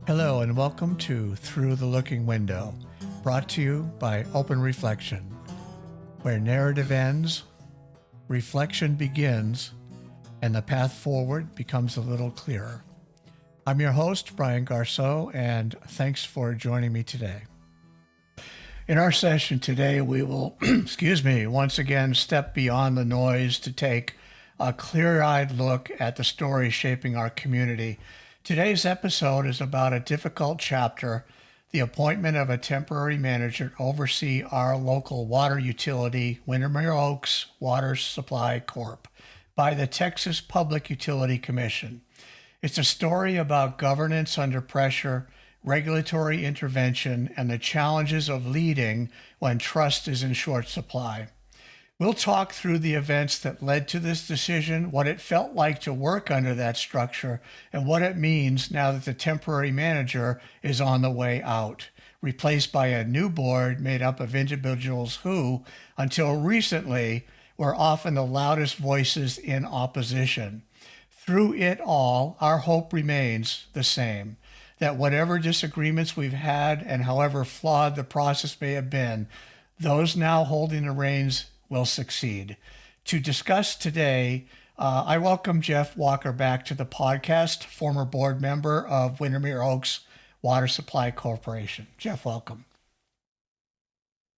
Hello and welcome to Through the Looking Window, brought to you by Open Reflection, where narrative ends, reflection begins, and the path forward becomes a little clearer. I'm your host, Brian Garceau, and thanks for joining me today. In our session today, we will, once again step beyond the noise to take a clear-eyed look at the stories shaping our community. Today's episode is about a difficult chapter, the appointment of a temporary manager to oversee our local water utility, Windermere Oaks Water Supply Corp., by the Texas Public Utility Commission. It's a story about governance under pressure, regulatory intervention, and the challenges of leading when trust is in short supply. We'll talk through the events that led to this decision, what it felt like to work under that structure, and what it means now that the temporary manager is on the way out, replaced by a new board made up of individuals who, until recently, were often the loudest voices in opposition. Through it all, our hope remains the same, that whatever disagreements we've had and however flawed the process may have been, those now holding the reins will succeed. To discuss today, I welcome Jeff Walker back to the podcast, former board member of Windermere Oaks Water Supply Corporation. Jeff, welcome.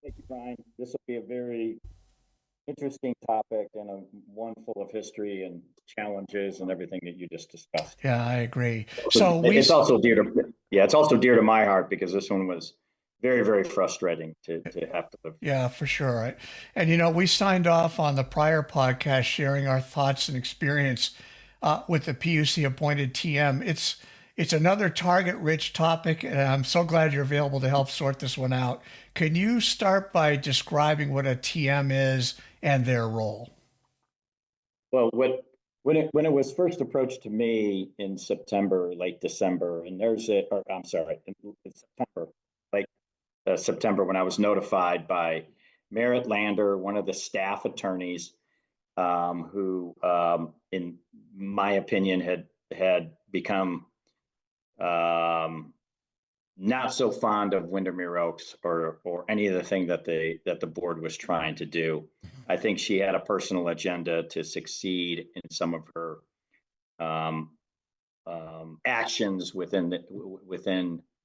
Thank you, Brian. This will be a very interesting topic and one full of history and challenges and everything that you just discussed. Yeah, I agree. So it's also dear to my heart because this one was very, very frustrating to have to live. Yeah, for sure. And we signed off on the prior podcast sharing our thoughts and experience with the PUC appointed TM. It's another target-rich topic, and I'm so glad you're available to help sort this one out. Can you start by describing what a TM is and their role? Well, when it was first approached to me in September, late December, and in September, September, when I was notified by Merritt Lander, one of the staff attorneys, who, in my opinion, had become not so fond of Windermere Oaks or any of the thing that the board was trying to do. I think she had a personal agenda to succeed in some of her actions within the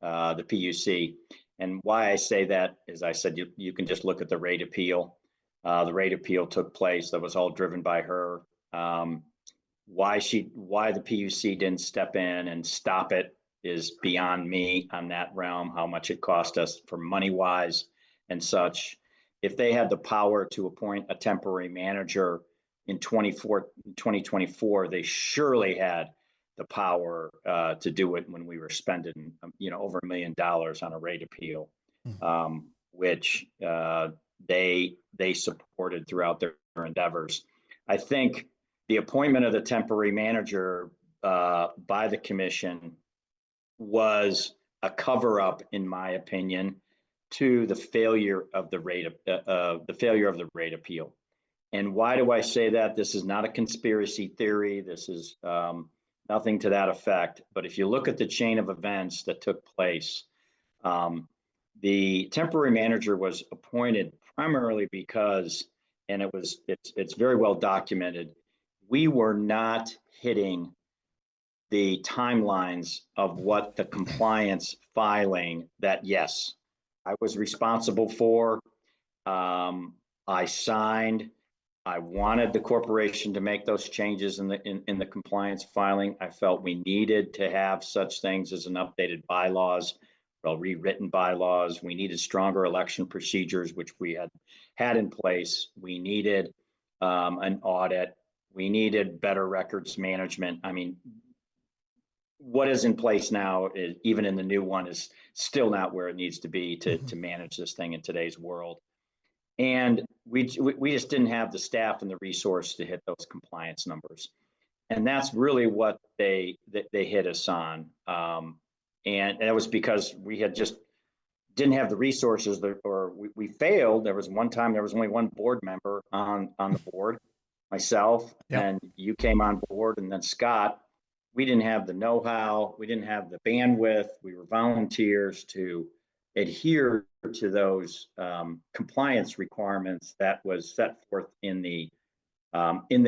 PUC. And why I say that is, I said you can just look at the rate appeal. The rate appeal took place. That was all driven by her. Why the PUC didn't step in and stop it is beyond me on that realm. How much it cost us for money wise and such. If they had the power to appoint a temporary manager in 2024, they surely had the power to do it when we were spending, over $1 million on a rate appeal, which they supported throughout their endeavors. I think the appointment of the temporary manager by the commission was a cover-up, in my opinion, to the failure of the rate appeal. And why do I say that? This is not a conspiracy theory. This is nothing to that effect. But if you look at the chain of events that took place, the temporary manager was appointed primarily because, and it's very well documented, we were not hitting the timelines of what the compliance filing that, yes, I was responsible for. I signed. I wanted the corporation to make those changes in the compliance filing. I felt we needed to have such things as an updated bylaws, rewritten bylaws. We needed stronger election procedures, which we had in place. We needed an audit. We needed better records management. I mean, what is in place now, even in the new one, is still not where it needs to be to manage this thing in today's world. And we just didn't have the staff and the resource to hit those compliance numbers. And that's really what they hit us on. And that was because we had just didn't have the resources, or we failed. There was one time there was only one board member on the board, myself, Yep. and you came on board, and then Scott. we didn't have the know-how, we didn't have the bandwidth, we were volunteers to adhere to those compliance requirements that was set forth in the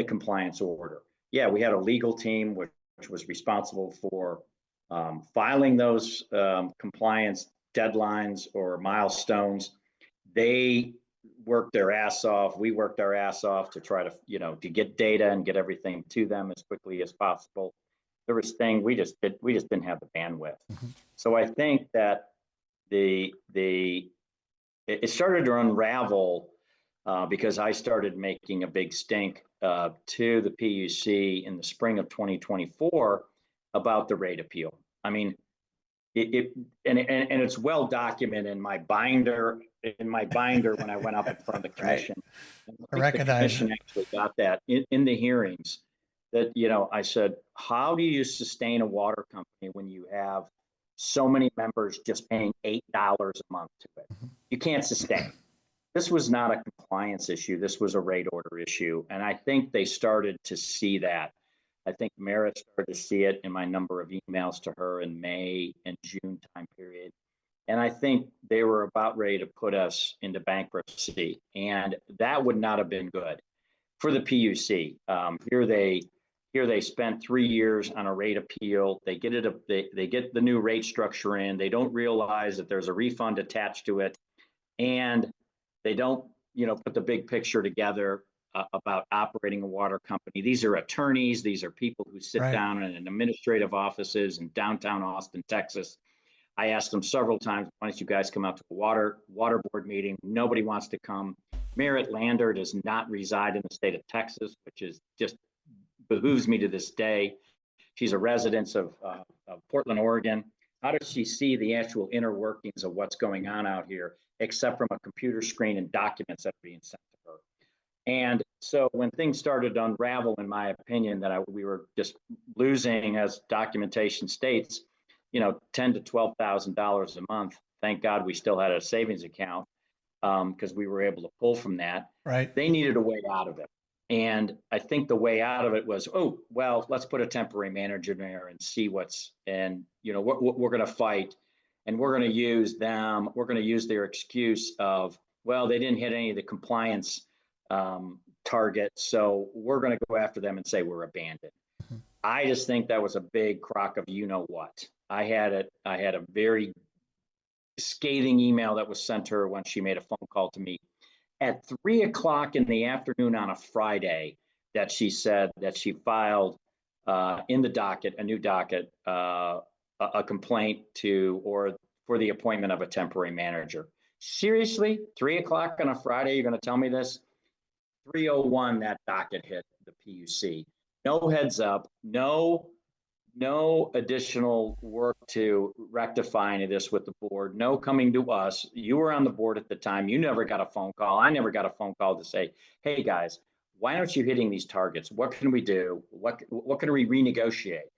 compliance order. Yeah, we had a legal team which was responsible for filing those compliance deadlines or milestones. They worked their ass off. We worked our ass off to try to, to get data and get everything to them as quickly as possible. There was things we just didn't have the bandwidth. Mm-hmm. So I think that it started to unravel because I started making a big stink to the PUC in the spring of 2024 about the rate appeal. I mean, it's well documented in my binder when I went up in front of the commission. Right. I recognize the commission actually got that in the hearings. That I said, how do you sustain a water company when you have so many members just paying $8 a month to it? Mm-hmm. You can't sustain. This was not a compliance issue. This was a rate order issue. And I think they started to see that. I think Merit started to see it in my number of emails to her in May and June time period. And I think they were about ready to put us into bankruptcy. And that would not have been good for the PUC. Here they spent 3 years on a rate appeal. They get they get the new rate structure in. They don't realize that there's a refund attached to it. And they don't, put the big picture together about operating a water company. These are attorneys. These are people who sit down in administrative offices in downtown Austin, Texas. I asked them several times, why don't you guys come out to a water board meeting? Nobody wants to come. Merritt Lander does not reside in the state of Texas, which is just behooves me to this day. She's a resident of Portland, Oregon. How does she see the actual inner workings of what's going on out here, except from a computer screen and documents that are being sent to her? And so when things started to unravel, in my opinion, that we were just losing, as documentation states, $10,000 to $12,000 a month. Thank God we still had a savings account because we were able to pull from that. Right. They needed a way out of it. And I think the way out of it was, let's put a temporary manager in there and see we're going to fight, and we're going to use them. We're going to use their excuse of, they didn't hit any of the compliance targets, so we're going to go after them and say we're abandoned. Mm-hmm. I just think that was a big crock of what. I had a very scathing email that was sent to her when she made a phone call to me at 3:00 in the afternoon on a Friday, that she said that she filed in the docket, a new docket, a complaint for the appointment of a temporary manager. Seriously, 3:00 on a Friday, you're going to tell me this? 3:01 that docket hit the PUC. No heads up, no additional work to rectify any of this with the board, no coming to us. You were on the board at the time. You never got a phone call. I never got a phone call to say, hey guys, why aren't you hitting these targets? What can we do? What can we renegotiate?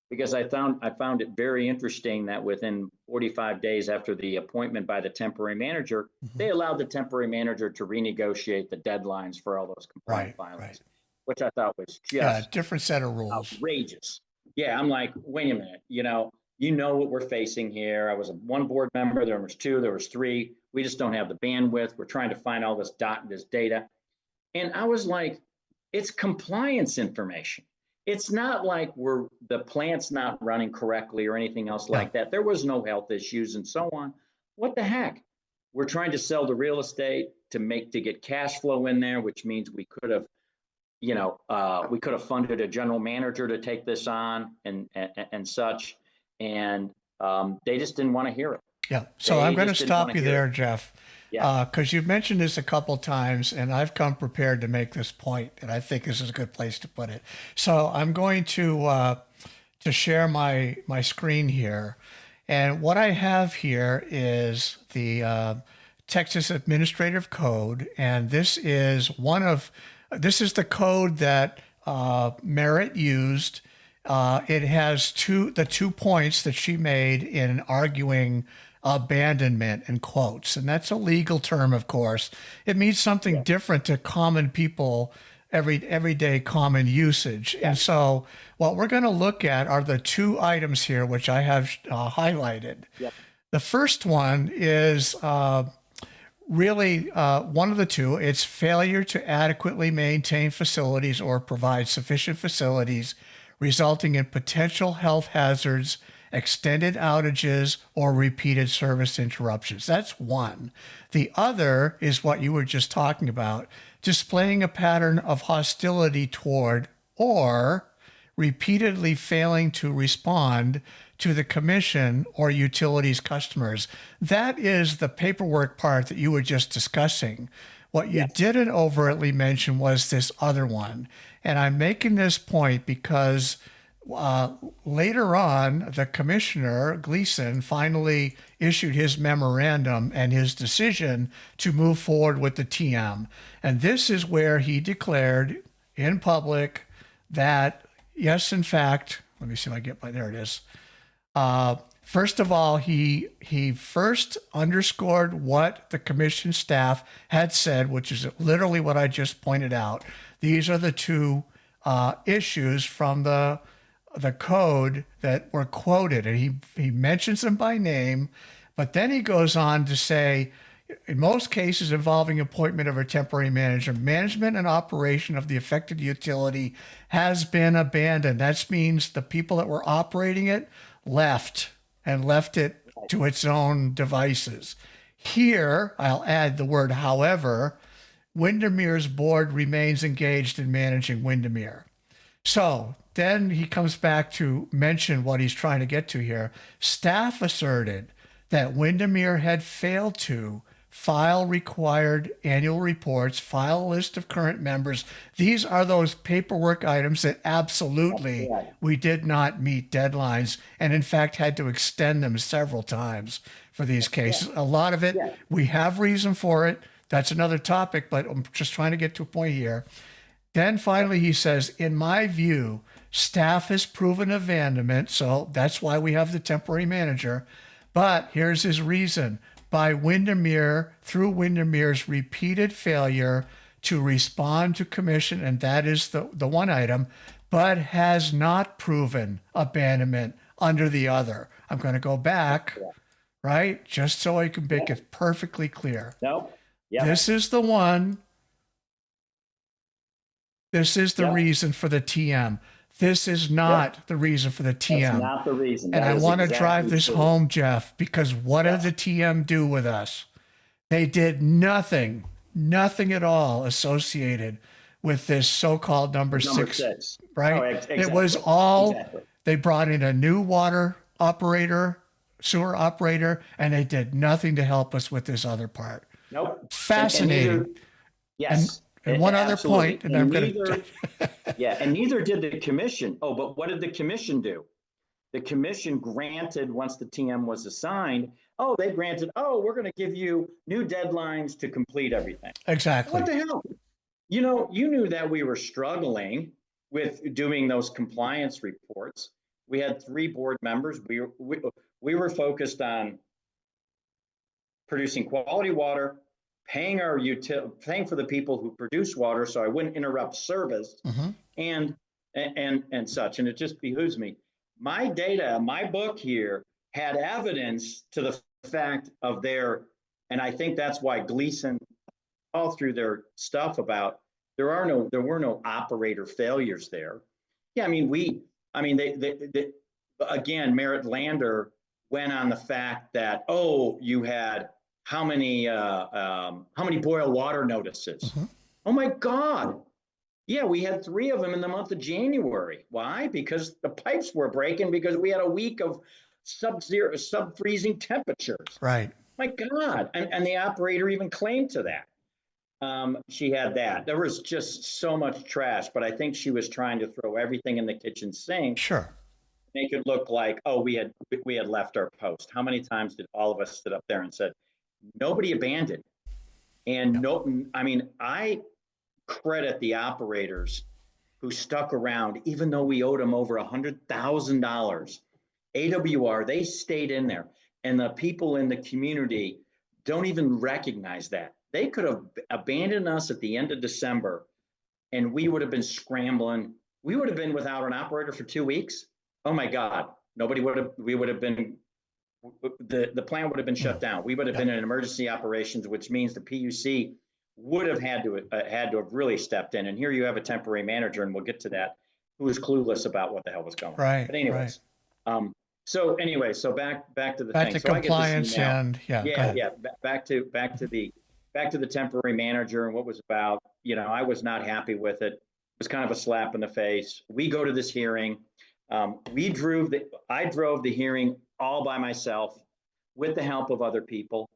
Because I found it very interesting that within 45 days after the appointment by the temporary manager, mm-hmm. they allowed the temporary manager to renegotiate the deadlines for all those compliance filings, which I thought was just different set of rules. Outrageous. Yeah, I'm like, wait a minute, you know what we're facing here. I was one board member, there was two, there was three. We just don't have the bandwidth. We're trying to find all this data. And I was like, it's compliance information. It's not like the plant's not running correctly or anything else like that. There was no health issues and so on. What the heck? We're trying to sell the real estate to get cash flow in there, which means we could have funded a general manager to take this on and such. And they just didn't want to hear it. Yeah. So I'm going to stop you there, Jeff. Yeah. Because you've mentioned this a couple times, and I've come prepared to make this point, and I think this is a good place to put it. So I'm going to share my screen here, and what I have here is the Texas Administrative Code, and this is the code that Merritt used. It has the 2 points that she made in arguing abandonment in quotes, and that's a legal term, of course. It means something different to common people everyday common usage. And so what we're going to look at are the two items here, which I have highlighted. Yep. The first one is really one of the two. It's failure to adequately maintain facilities or provide sufficient facilities, resulting in potential health hazards, extended outages, or repeated service interruptions. That's one. The other is what you were just talking about, displaying a pattern of hostility toward or repeatedly failing to respond to the commission or utilities customers. That is the paperwork part that you were just discussing. What you didn't overtly mention was this other one. And I'm making this point because later on, the commissioner, Gleason, finally issued his memorandum and his decision to move forward with the TM. And this is where he declared in public that, yes, in fact, let me see if I get there it is. First of all, he first underscored what the commission staff had said, which is literally what I just pointed out. These are the two issues from the code that were quoted, and he mentions them by name, but then he goes on to say, in most cases involving appointment of a temporary manager, management and operation of the affected utility has been abandoned. That means the people that were operating it left it to its own devices. Here, I'll add the word however, Windermere's board remains engaged in managing Windermere. So then he comes back to mention what he's trying to get to here. Staff asserted that Windermere had failed to file required annual reports, file a list of current members. These are those paperwork items that absolutely we did not meet deadlines, and in fact had to extend them several times for these cases. A lot of it, we have reason for it. That's another topic, but I'm just trying to get to a point here. Then finally he says, in my view, staff has proven abandonment, so that's why we have the temporary manager. But here's his reason. By Windermere, through Windermere's repeated failure to respond to commission, and that is the one item, but has not proven abandonment under the other. I'm going to go back, right, just so I can make it perfectly clear. No. Yeah. This is the one. This is the reason for the TM. This is not the reason for the TM. That's not the reason. And I want to drive this home, Jeff, because what did the TM do with us? They did nothing at all associated with this so-called number six, right? Oh, exactly. It was all, they brought in a new water operator, sewer operator, and they did nothing to help us with this other part. Nope. Fascinating. Yes. And one other point, and I'm going to... and neither did the commission. Oh, but what did the commission do? The commission granted, once the TM was assigned, they granted, we're going to give you new deadlines to complete everything. Exactly. What the hell? You knew that we were struggling with doing those compliance reports. We had 3 board members. We were focused on producing quality water, paying for the people who produce water, so I wouldn't interrupt service, and such. And it just behooves me. My data, my book here had evidence to the fact of and I think that's why Gleason, all through their stuff about there were no operator failures there. Yeah, they again, Merritt Lander went on the fact that you had how many boil water notices? Oh my God. Yeah, we had 3 of them in the month of January. Why? Because the pipes were breaking because we had a week of sub-freezing temperatures. Right. My God. And the operator even claimed to that. She had that. There was just so much trash, but I think she was trying to throw everything in the kitchen sink. Sure. Make it look like, we had left our post. How many times did all of us sit up there and said, nobody abandoned? And I credit the operators who stuck around, even though we owed them over $100,000. AWR, they stayed in there. And the people in the community don't even recognize that. They could have abandoned us at the end of December and we would have been scrambling. We would have been without an operator for 2 weeks. Oh my God, we would have been, the plant would have been shut down. We would have been in emergency operations, which means the PUC would have had to have really stepped in. And here you have a temporary manager, and we'll get to that, who was clueless about what the hell was going on. Right. But anyways, so back to the back thing. to So compliance and yeah. Back to the temporary manager and what was about. I was not happy with it. It was kind of a slap in the face. We go to this hearing. I drove the hearing all by myself with the help of other people.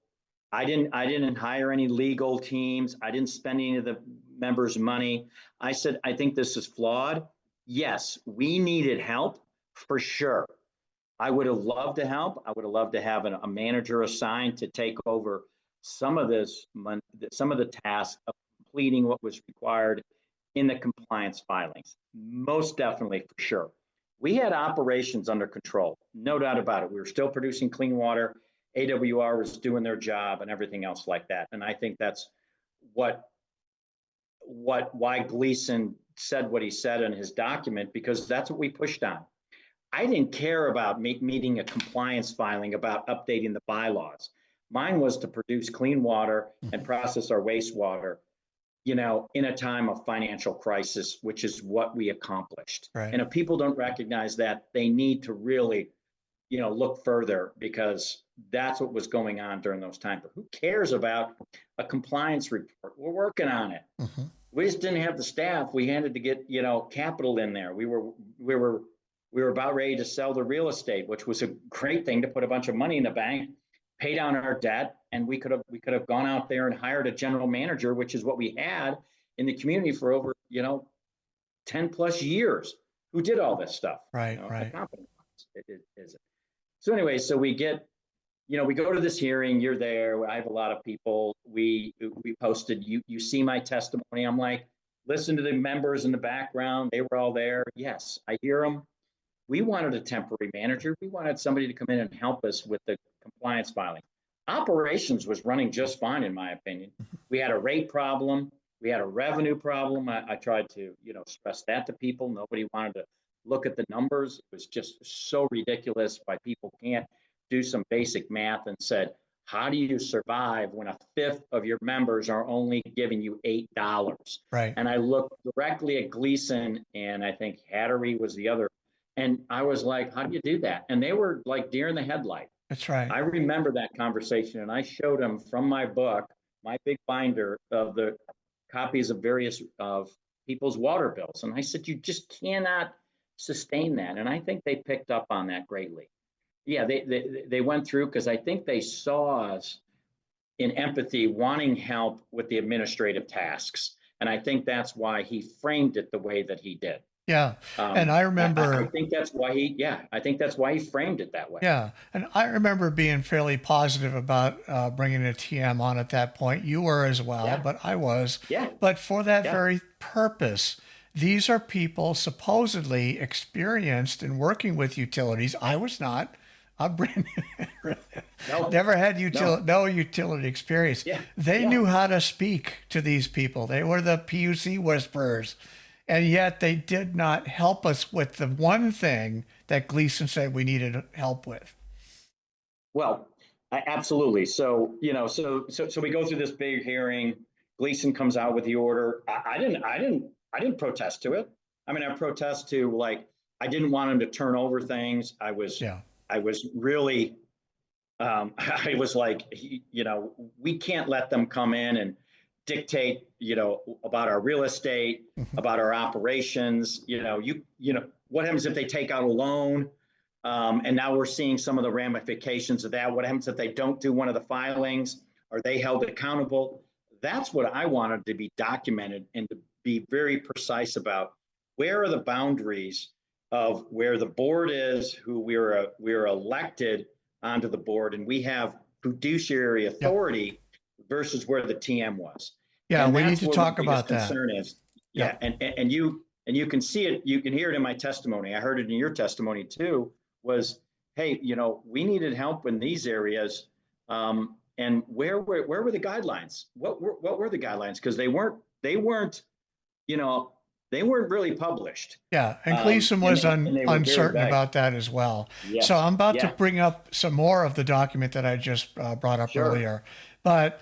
I didn't hire any legal teams. I didn't spend any of the members' money. I said, I think this is flawed. Yes, we needed help for sure. I would have loved to help. I would have loved to have a manager assigned to take over some of the tasks of completing what was required in the compliance filings. Most definitely, for sure. We had operations under control, no doubt about it. We were still producing clean water. AWR was doing their job and everything else like that. And I think that's why Gleason said what he said in his document, because that's what we pushed on. I didn't care about meeting a compliance filing about updating the bylaws. Mine was to produce clean water and process our wastewater, in a time of financial crisis, which is what we accomplished. Right. And if people don't recognize that, they need to really, look further, because that's what was going on during those times. But who cares about a compliance report? We're working on it. Mm-hmm. We just didn't have the staff. We had to get, capital in there. We were about ready to sell the real estate, which was a great thing to put a bunch of money in the bank, pay down our debt, and we could have gone out there and hired a general manager, which is what we had in the community for over 10 plus years, who did all this stuff. Right. So anyway, so we get, we go to this hearing. You're there. I have a lot of people. We posted. You see my testimony. I'm like, listen to the members in the background. They were all there. Yes, I hear them. We wanted a temporary manager. We wanted somebody to come in and help us with the compliance filing. Operations was running just fine, in my opinion. We had a rate problem. We had a revenue problem. I tried to, stress that to people. Nobody wanted to look at the numbers. It was just so ridiculous why people can't do some basic math and said, how do you survive when a fifth of your members are only giving you $8? Right. And I looked directly at Gleason, and I think Hattery was the other. And I was like, how do you do that? And they were like deer in the headlight. That's right. I remember that conversation, and I showed them from my book, my big binder of the copies of various of people's water bills. And I said, you just cannot sustain that. And I think they picked up on that greatly. Yeah, they went through, because I think they saw us in empathy, wanting help with the administrative tasks. And I think that's why he framed it the way that he did. Yeah. And I remember, I think that's why he framed it that way. Yeah. And I remember being fairly positive about bringing a TM on at that point. You were as well, but I was. Yeah. But for that very purpose, these are people supposedly experienced in working with utilities. I was not. I'm brand new. Never had no utility experience. Yeah. They knew how to speak to these people. They were the PUC whisperers. And yet they did not help us with the one thing that Gleason said we needed help with. Well, absolutely. So, so we go through this big hearing. Gleason comes out with the order. I didn't protest to it. I mean, I protest to, like, I didn't want him to turn over things. I was really, I was like, we can't let them come in and dictate, about our real estate, about our operations. What happens if they take out a loan? And now we're seeing some of the ramifications of that. What happens if they don't do one of the filings? Are they held accountable? That's what I wanted to be documented, and to be very precise about where are the boundaries of where the board is, who we're elected onto the board, and we have fiduciary authority versus where the TM was. Yeah, we need to talk about that. Concern is, and you can see it, you can hear it in my testimony. I heard it in your testimony too. Was, hey, we needed help in these areas, and where were the guidelines? What were the guidelines? Because they weren't you know, they weren't really published. Yeah, and Gleason was And they were very uncertain vague. about that as well. So Yes. I'm about to Yeah. bring up some more of the document that I just brought up Sure. earlier. But,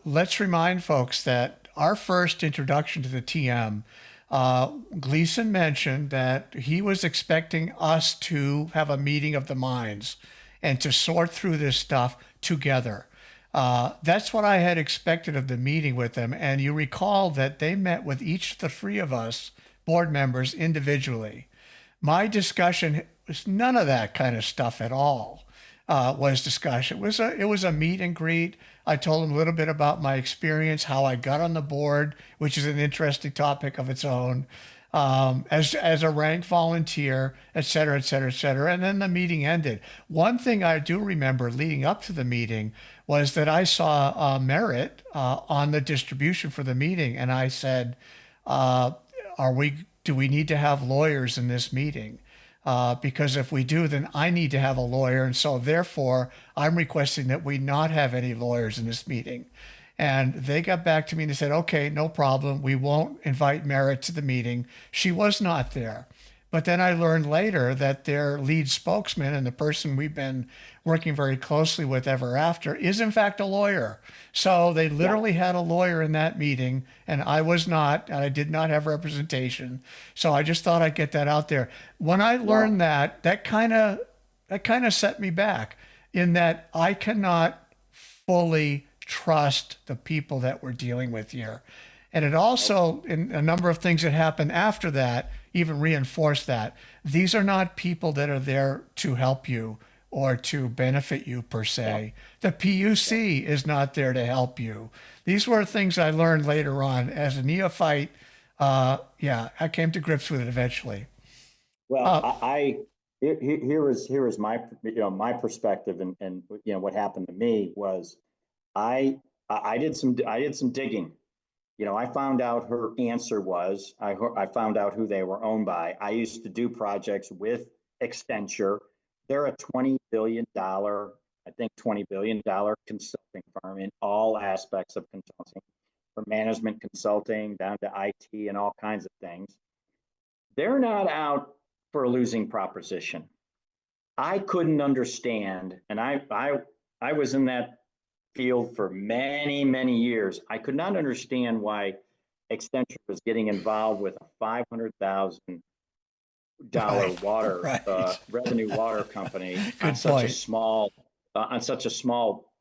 let's remind folks that our first introduction to the TM, Gleason mentioned that he was expecting us to have a meeting of the minds and to sort through this stuff together. That's what I had expected of the meeting with them. And you recall that they met with each of the three of us board members individually. My discussion was none of that kind of stuff at all. Was discussion. It was a meet and greet. I told them a little bit about my experience, how I got on the board, which is an interesting topic of its own, as a rank volunteer, et cetera, et cetera, et cetera. And then the meeting ended. One thing I do remember leading up to the meeting was that I saw Merritt on the distribution for the meeting, and I said, do we need to have lawyers in this meeting? Because if we do, then I need to have a lawyer. And so therefore, I'm requesting that we not have any lawyers in this meeting. And they got back to me and they said, okay, no problem. We won't invite Merritt to the meeting. She was not there. But then I learned later that their lead spokesman and the person we've been working very closely with ever after is in fact a lawyer. So they literally had a lawyer in that meeting, and I was not, and I did not have representation. So I just thought I'd get that out there. When I learned that, that kind of set me back in that I cannot fully trust the people that we're dealing with here. And it also, in a number of things that happened after that, even reinforced that. These are not people that are there to help you or to benefit you per se. The PUC is not there to help you. These were things I learned later on as a neophyte. I came to grips with it eventually. Well, here is my, my perspective, and what happened to me was I did some digging. I found out her answer was, I found out who they were owned by. I used to do projects with Accenture. They're a $20 billion, I think $20 billion consulting firm in all aspects of consulting, from management consulting down to IT and all kinds of things. They're not out for a losing proposition. I couldn't understand, and I was in that field for many, many years. I could not understand why Accenture was getting involved with a $500,000 water Right. revenue water company on Good such a point. small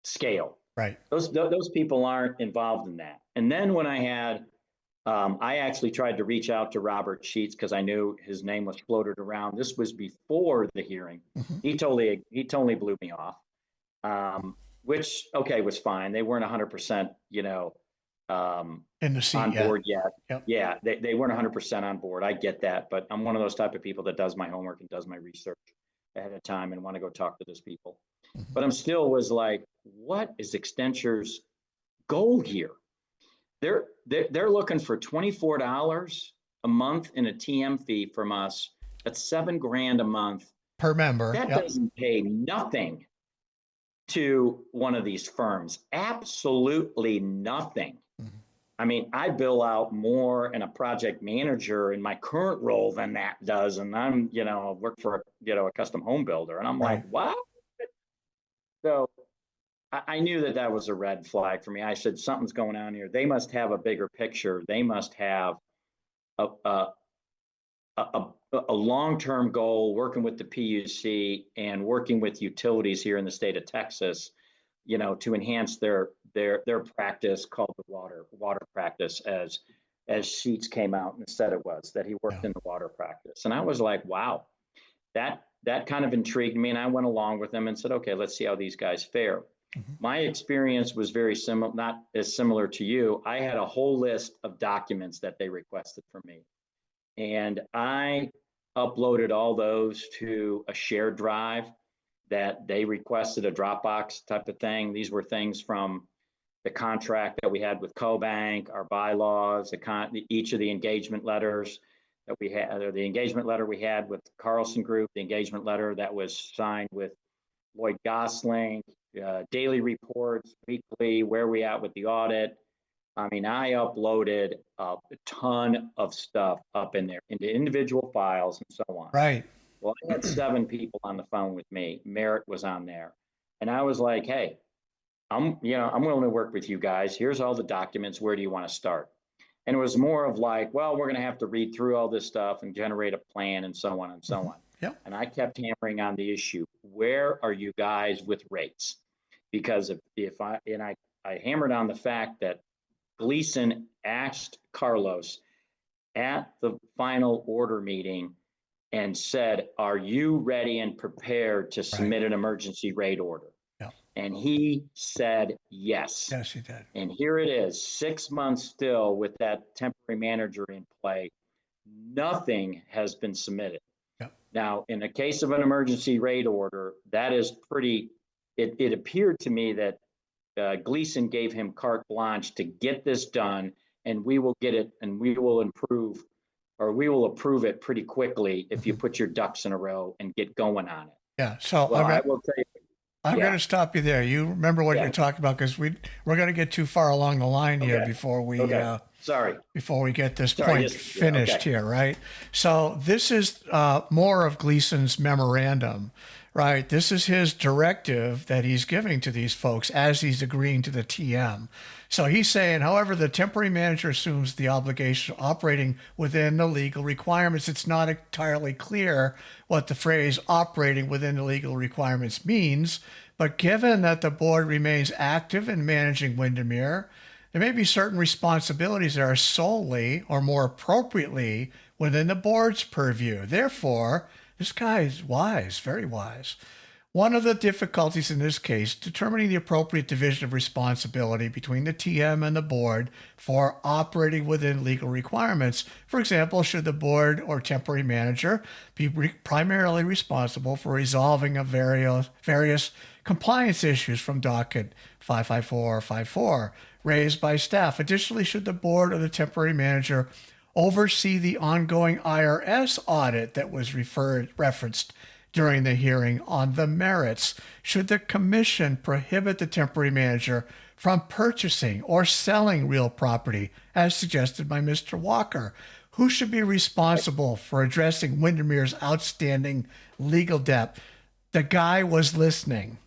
scale. Right. Those people aren't involved in that. And then when I actually tried to reach out to Robert Sheets because I knew his name was floated around. This was before the hearing. Mhm. He totally blew me off. Which, okay, was fine. They weren't 100%, In the seat on yet. board yet. Yep. Yeah, they weren't 100% on board. I get that, but I'm one of those type of people that does my homework and does my research ahead of time and want to go talk to those people. Mhm. But I'm still was like, what is Accenture's goal here? They're looking for $24 a month in a TM fee from us. That's $7,000 a month. Per member. That Yep. doesn't pay nothing to one of these firms. Absolutely nothing. Mhm. I mean, I bill out more in a project manager in my current role than that does. And I'm, work for, a custom home builder. And I'm Right. like, what? So I knew that was a red flag for me. I said, something's going on here. They must have a bigger picture. They must have a, a, a long-term goal, working with the PUC and working with utilities here in the state of Texas, to enhance their practice called the water practice, as Sheets came out and said it was, that he worked in the water practice. And I was like, wow, that kind of intrigued me. And I went along with them and said, okay, let's see how these guys fare. Mhm. My experience was very similar, not as similar to you. I had a whole list of documents that they requested from me. And I uploaded all those to a shared drive that they requested, a Dropbox type of thing. These were things from the contract that we had with CoBank, our bylaws, each of the engagement letters that we had, or the engagement letter we had with Carlson Group, the engagement letter that was signed with Lloyd Gosling, daily reports, weekly, where we at with the audit, I mean, I uploaded a ton of stuff up in there into individual files and so on. Right. Well, I had 7 people on the phone with me. Merritt was on there. And I was like, hey, I'm willing to work with you guys. Here's all the documents. Where do you want to start? And it was more of like, well, we're going to have to read through all this stuff and generate a plan and so on and so on. Yep. And I kept hammering on the issue. Where are you guys with rates? Because I hammered on the fact that Gleason asked Carlos at the final order meeting and said, are you ready and prepared to submit an emergency rate order? Yeah. And he said yes. Yes, he did. And here it is, 6 months still with that temporary manager in play. Nothing has been submitted. Yeah. Now, in the case of an emergency rate order, that is pretty, it appeared to me that Gleason gave him carte blanche to get this done, and we will get it, and we will improve, or we will approve it pretty quickly if you put your ducks in a row and get going on it. Yeah. So well, I will tell you, I'm going to stop you there. You remember what you're talking about, because we're going to get too far along the line here before we before we get this point finished here, right? So this is more of Gleason's memorandum, right? This is his directive that he's giving to these folks as he's agreeing to the TM. So he's saying, however, the temporary manager assumes the obligation of operating within the legal requirements. It's not entirely clear what the phrase operating within the legal requirements means, but given that the board remains active in managing Windermere, there may be certain responsibilities that are solely or more appropriately within the board's purview. Therefore, this guy is wise, very wise. One of the difficulties in this case, determining the appropriate division of responsibility between the TM and the board for operating within legal requirements. For example, should the board or temporary manager be primarily responsible for resolving of various compliance issues from docket 554 or 54 raised by staff? Additionally, should the board or the temporary manager oversee the ongoing IRS audit that was referenced during the hearing on the merits? Should the commission prohibit the temporary manager from purchasing or selling real property, as suggested by Mr. Walker? Who should be responsible for addressing Windermere's outstanding legal debt? The guy was listening.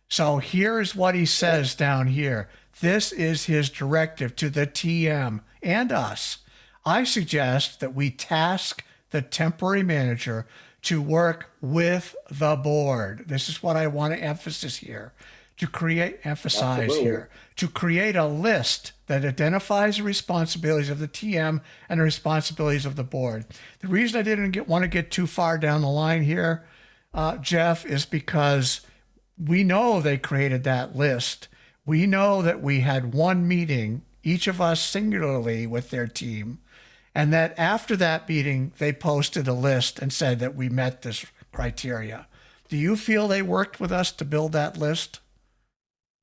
So here's what he says down here. This is his directive to the TM and us. I suggest that we task the temporary manager to work with the board. This is what I want to emphasize here. To create a list that identifies the responsibilities of the TM and the responsibilities of the board. The reason I didn't want to get too far down the line here, Jeff, is because we know they created that list. We know that we had one meeting, each of us singularly with their team, and that after that meeting, they posted a list and said that we met this criteria. Do you feel they worked with us to build that list?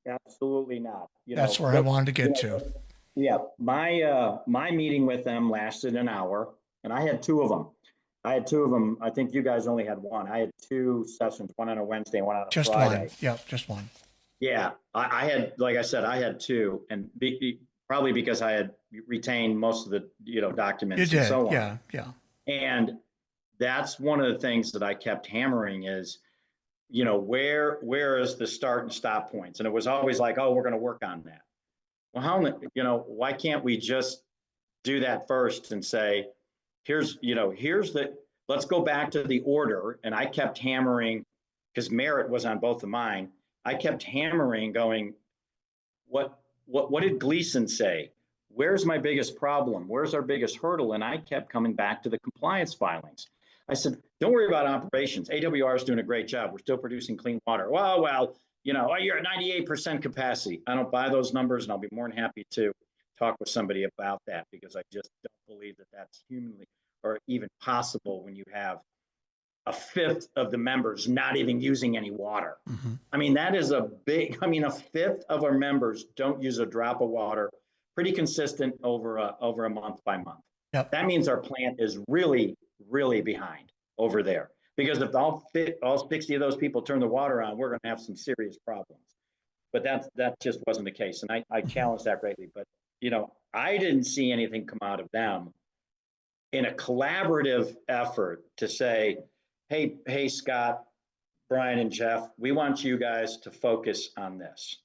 Absolutely not. That's where I wanted to get to. Yeah, my meeting with them lasted an hour, and I had 2 of them. I think you guys only had one. I had 2 sessions, one on a Wednesday and one on a Friday. One. Yeah, just one. Yeah, I had, like I said, I had 2, and probably because I had retained most of the documents You did. and so on. Yeah. And that's one of the things that I kept hammering is, where is the start and stop points? And it was always like, oh, we're going to work on that. Well, why can't we just do that first and say, let's go back to the order. And I kept hammering, because Merritt was on both of mine. I kept hammering going, what did Gleason say? Where's my biggest problem? Where's our biggest hurdle? And I kept coming back to the compliance filings. I said, don't worry about operations. AWR is doing a great job. We're still producing clean water. Well, you're at 98% capacity. I don't buy those numbers, and I'll be more than happy to talk with somebody about that, because I just don't believe that that's humanly or even possible when you have a fifth of the members not even using any water. Mm-hmm. I mean, that is a fifth of our members don't use a drop of water, pretty consistent over a month by month. Yep. That means our plant is really, really behind over there, because if all 60 of those people turn the water on, we're going to have some serious problems. But that just wasn't the case. And I challenged that greatly. But I didn't see anything come out of them in a collaborative effort to say, hey, Scott, Brian, and Jeff, we want you guys to focus on this.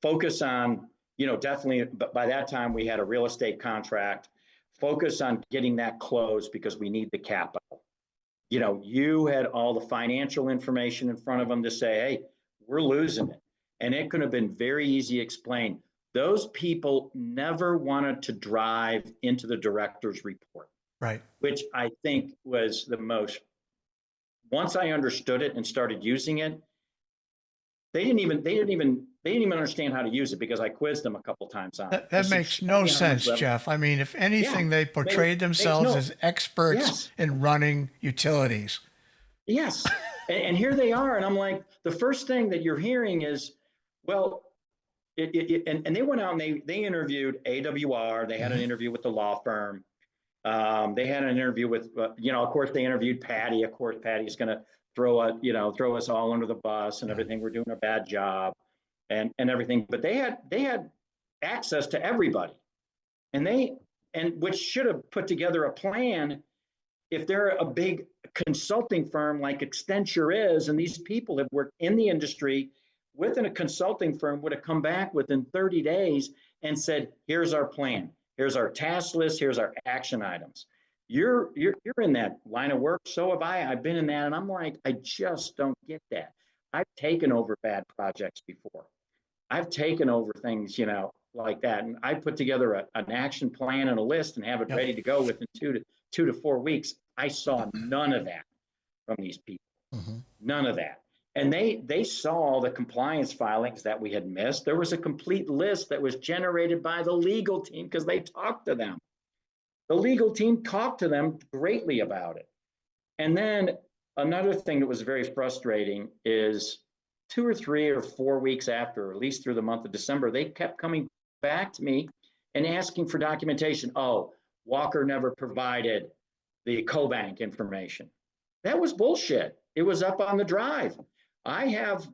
Focus on, definitely, but by that time we had a real estate contract. Focus on getting that closed because we need the capital. You had all the financial information in front of them to say, hey, we're losing it. And it could have been very easy to explain. Those people never wanted to drive into the director's report. Right. Which I think was the most, once I understood it and started using it, they didn't even understand how to use it because I quizzed them a couple times on it. That makes no sense, Jeff. I mean, if anything, they portrayed themselves as experts in running utilities. Yes. And here they are. And I'm like, the first thing that you're hearing is, well, and they went out and they interviewed AWR. They had an interview with the law firm. They had an interview with, of course, they interviewed Patty. Of course, Patty's going to throw us all under the bus and everything. We're doing a bad job and everything. But they had access to everybody, and which should have put together a plan. If they're a big consulting firm like Accenture is, and these people have worked in the industry within a consulting firm, would have come back within 30 days and said, here's our plan. Here's our task list. Here's our action items. You're in that line of work. So have I. I've been in that. And I'm like, I just don't get that. I've taken over bad projects before. I've taken over things, like that. And I put together an action plan and a list and have it ready to go within 2 to 4 weeks. I saw none of that from these people. None of that. And they saw the compliance filings that we had missed. There was a complete list that was generated by the legal team because they talked to them. The legal team talked to them greatly about it. And then another thing that was very frustrating is 2 or 3 or 4 weeks after, or at least through the month of December, they kept coming back to me and asking for documentation. Oh, Walker never provided the CoBank information. That was bullshit. It was up on the drive. I have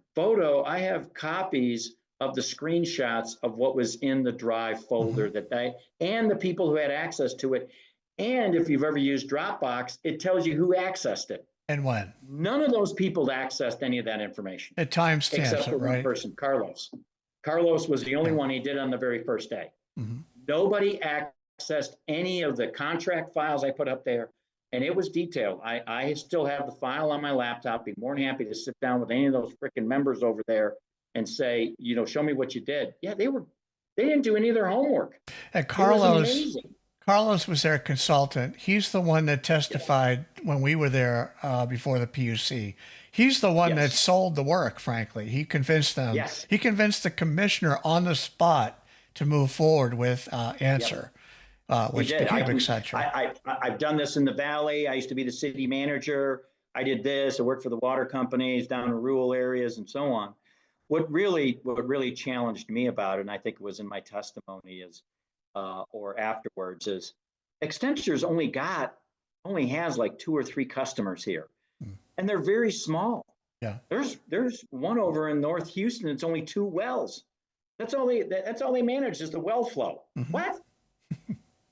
copies of the screenshots of what was in the drive folder and the people who had access to it. And if you've ever used Dropbox, it tells you who accessed it. And when. None of those people accessed any of that information. At timestamps, except for one right? person, Carlos. Carlos was the only one he did on the very first day. Nobody accessed any of the contract files I put up there. And it was detailed. I still have the file on my laptop. Be more than happy to sit down with any of those freaking members over there and say, show me what you did. Yeah, they didn't do any of their homework. And Carlos was their consultant. He's the one that testified when we were there before the PUC. He's the one that sold the work, frankly. He convinced them. Yes. He convinced the commissioner on the spot to move forward with Answer. Which became Accenture. I've done this in the Valley. I used to be the city manager. I did this. I worked for the water companies down in rural areas and so on. What really challenged me about it, and I think it was in my testimony or afterwards, is Accenture's only has like 2 or 3 customers here, and they're very small. Yeah. There's one over in North Houston. It's only 2 wells. That's all they manage is the well flow. What?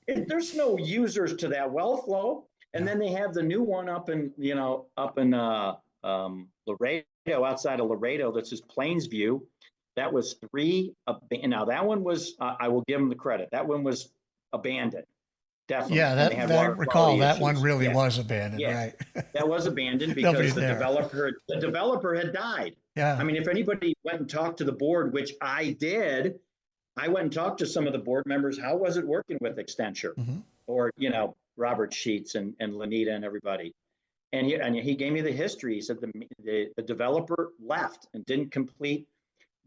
There's no users to that well flow. And then they have the new one up in Laredo, outside of Laredo, that's just Plainsview. That was 3. Now that one was, I will give them the credit. That one was abandoned. Definitely. Yeah, I recall that one really was abandoned, right? That was abandoned because the developer had died. Yeah. I mean, if anybody went and talked to the board, which I did, I went and talked to some of the board members. How was it working with Accenture or, Robert Sheets and Lanita and everybody? And he gave me the history. He said the developer left and didn't complete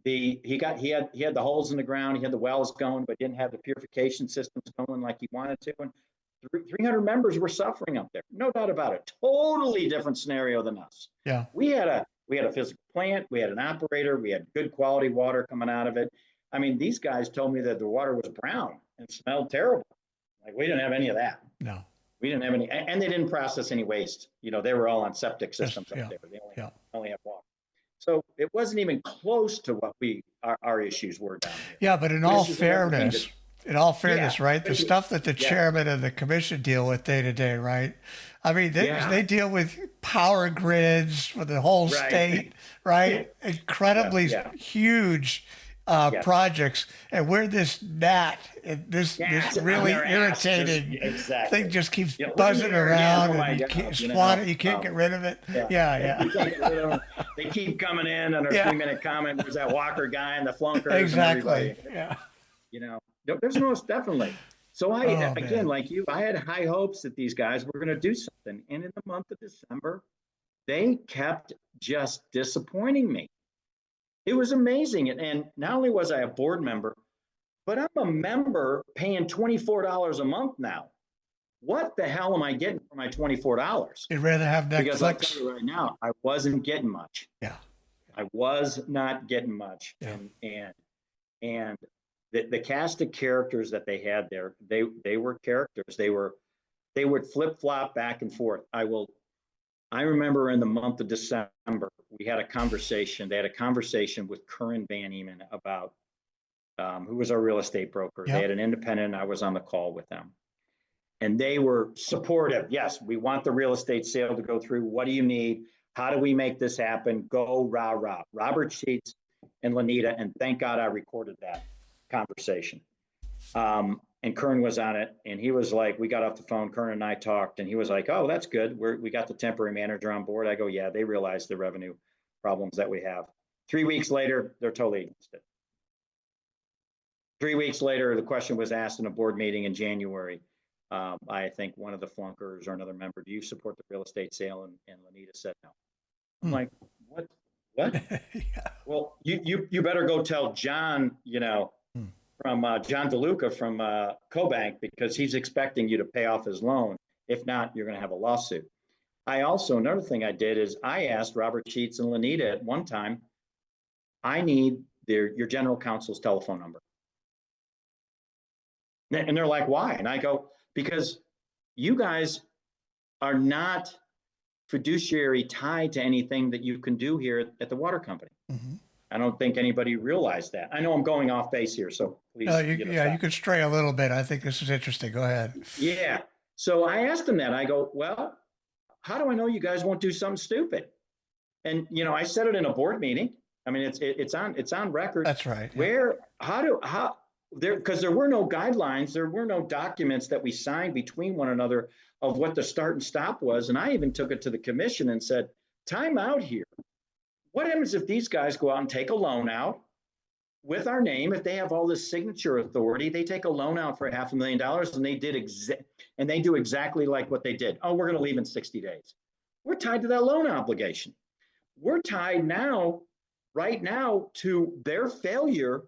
he had the holes in the ground. He had the wells going, but didn't have the purification systems going like he wanted to. And 300 members were suffering up there. No doubt about it. Totally different scenario than us. Yeah. We had a physical plant. We had an operator. We had good quality water coming out of it. I mean, these guys told me that the water was brown and smelled terrible. Like, we didn't have any of that. No. We didn't have any, and they didn't process any waste. They were all on septic systems up there. They only have water. So it wasn't even close to what our issues were down here. Yeah, but in all fairness, in all fairness, Yeah. right? The stuff that the Yeah. chairman and the commission deal with day to day, right? I mean, they deal with power grids for the whole Right. state, right? Yeah. Incredibly Yeah. huge Yes. projects, and we're this gnat, and this Gas on really their ass. irritating thing Exactly. just keeps Look buzzing here again. around, Oh and my you God. can't squat it, you can't get rid of it. Yeah, You can't get rid of them. They keep coming in on their Yeah. 3-minute comment. There's that Walker guy and the flunkers exactly. and everybody. Yeah. There's most definitely. So Oh, again, man. like you, I had high hopes that these guys were going to do something. And in the month of December, they kept just disappointing me. It was amazing. And not only was I a board member, but I'm a member paying $24 a month now. What the hell am I getting for my $24? You'd rather have Because I'll Netflix? tell you right now, I wasn't getting much. Yeah. I was not getting much. Yeah. And the cast of characters that they had there, they were characters. They would flip flop back and forth. I remember in the month of December, we had a conversation. They had a conversation with Curran Van Eman about who was our real estate broker. Yep. They had an independent. I was on the call with them. And they were supportive. Yes, we want the real estate sale to go through. What do you need? How do we make this happen? Go, rah, rah. Robert Sheets and Lanita, and thank God I recorded that conversation. And Kern was on it, and he was like, we got off the phone, Kern and I talked, and he was like, oh, that's good. We got the temporary manager on board. I go, yeah, they realize the revenue problems that we have. 3 weeks later, they're totally against it. 3 weeks later, the question was asked in a board meeting in January. I think one of the flunkers or another member, do you support the real estate sale? And Lanita said no. I'm like, what? Yeah. Well, you better go tell John, from John DeLuca from CoBank, because he's expecting you to pay off his loan. If not, you're going to have a lawsuit. Another thing I did is I asked Robert Sheets and Lanita at one time, I need your general counsel's telephone number. And they're like, why? And I go, because you guys are not fiduciary tied to anything that you can do here at the water company. Mm-hmm. I don't think anybody realized that. I know I'm going off base here, so please. No, you could stray a little bit. I think this is interesting. Go ahead. Yeah. So I asked them that. I go, well, how do I know you guys won't do something stupid? And I said it in a board meeting. I mean, it's on record. That's right. Yeah. Because there were no guidelines, there were no documents that we signed between one another of what the start and stop was. And I even took it to the commission and said, time out here. What happens if these guys go out and take a loan out with our name? If they have all this signature authority, they take a loan out for $500,000 and they do exactly like what they did. Oh, we're going to leave in 60 days. We're tied to that loan obligation. We're tied right now to their failure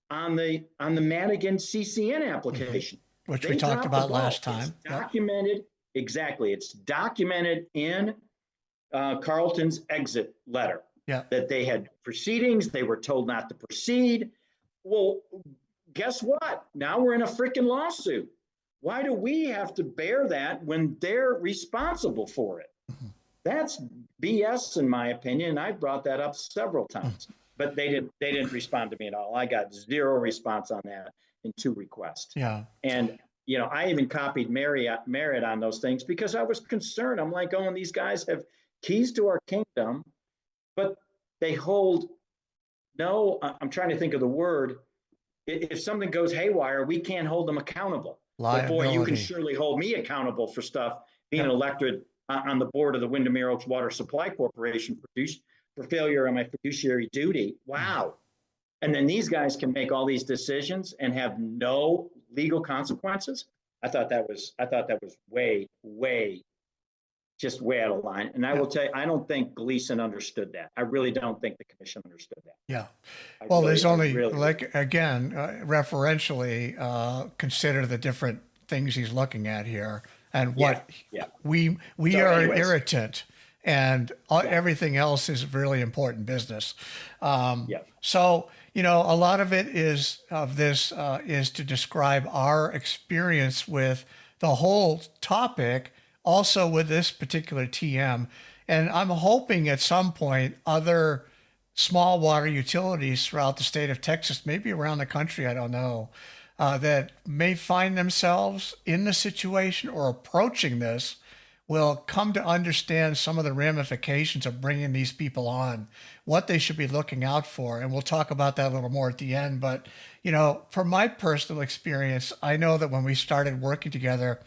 on the Madigan CCN application, which we talked about last time. It's documented. Exactly. It's documented in Carlton's exit letter. Yeah. That they had proceedings. They were told not to proceed. Well, guess what? Now we're in a freaking lawsuit. Why do we have to bear that when they're responsible for it? Mm-hmm. That's BS, in my opinion. I brought that up several times. But they didn't respond to me at all. I got zero response on that in 2 requests. Yeah. And, I even copied Marriott on those things because I was concerned. I'm like, oh, and these guys have keys to our kingdom, but they hold I'm trying to think of the word. If something goes haywire, we can't hold them accountable. But boy, you can surely hold me accountable for stuff being elected on the board of the Windermere Oaks Water Supply Corporation for failure on my fiduciary duty. Wow. And then these guys can make all these decisions and have no legal consequences. I thought that was way out of line. And I will tell you, I don't think Gleason understood that. I really don't think the commission understood that. Yeah. Well, there's only, again, referentially, consider the different things he's looking at here and what we are an irritant. And everything else is really important business. So, a lot of it is to describe our experience with the whole topic, also with this particular TM. And I'm hoping at some point other small water utilities throughout the state of Texas, maybe around the country, I don't know, that may find themselves in the situation or approaching this will come to understand some of the ramifications of bringing these people on, what they should be looking out for. And we'll talk about that a little more at the end. But, from my personal experience, I know that when we started working together,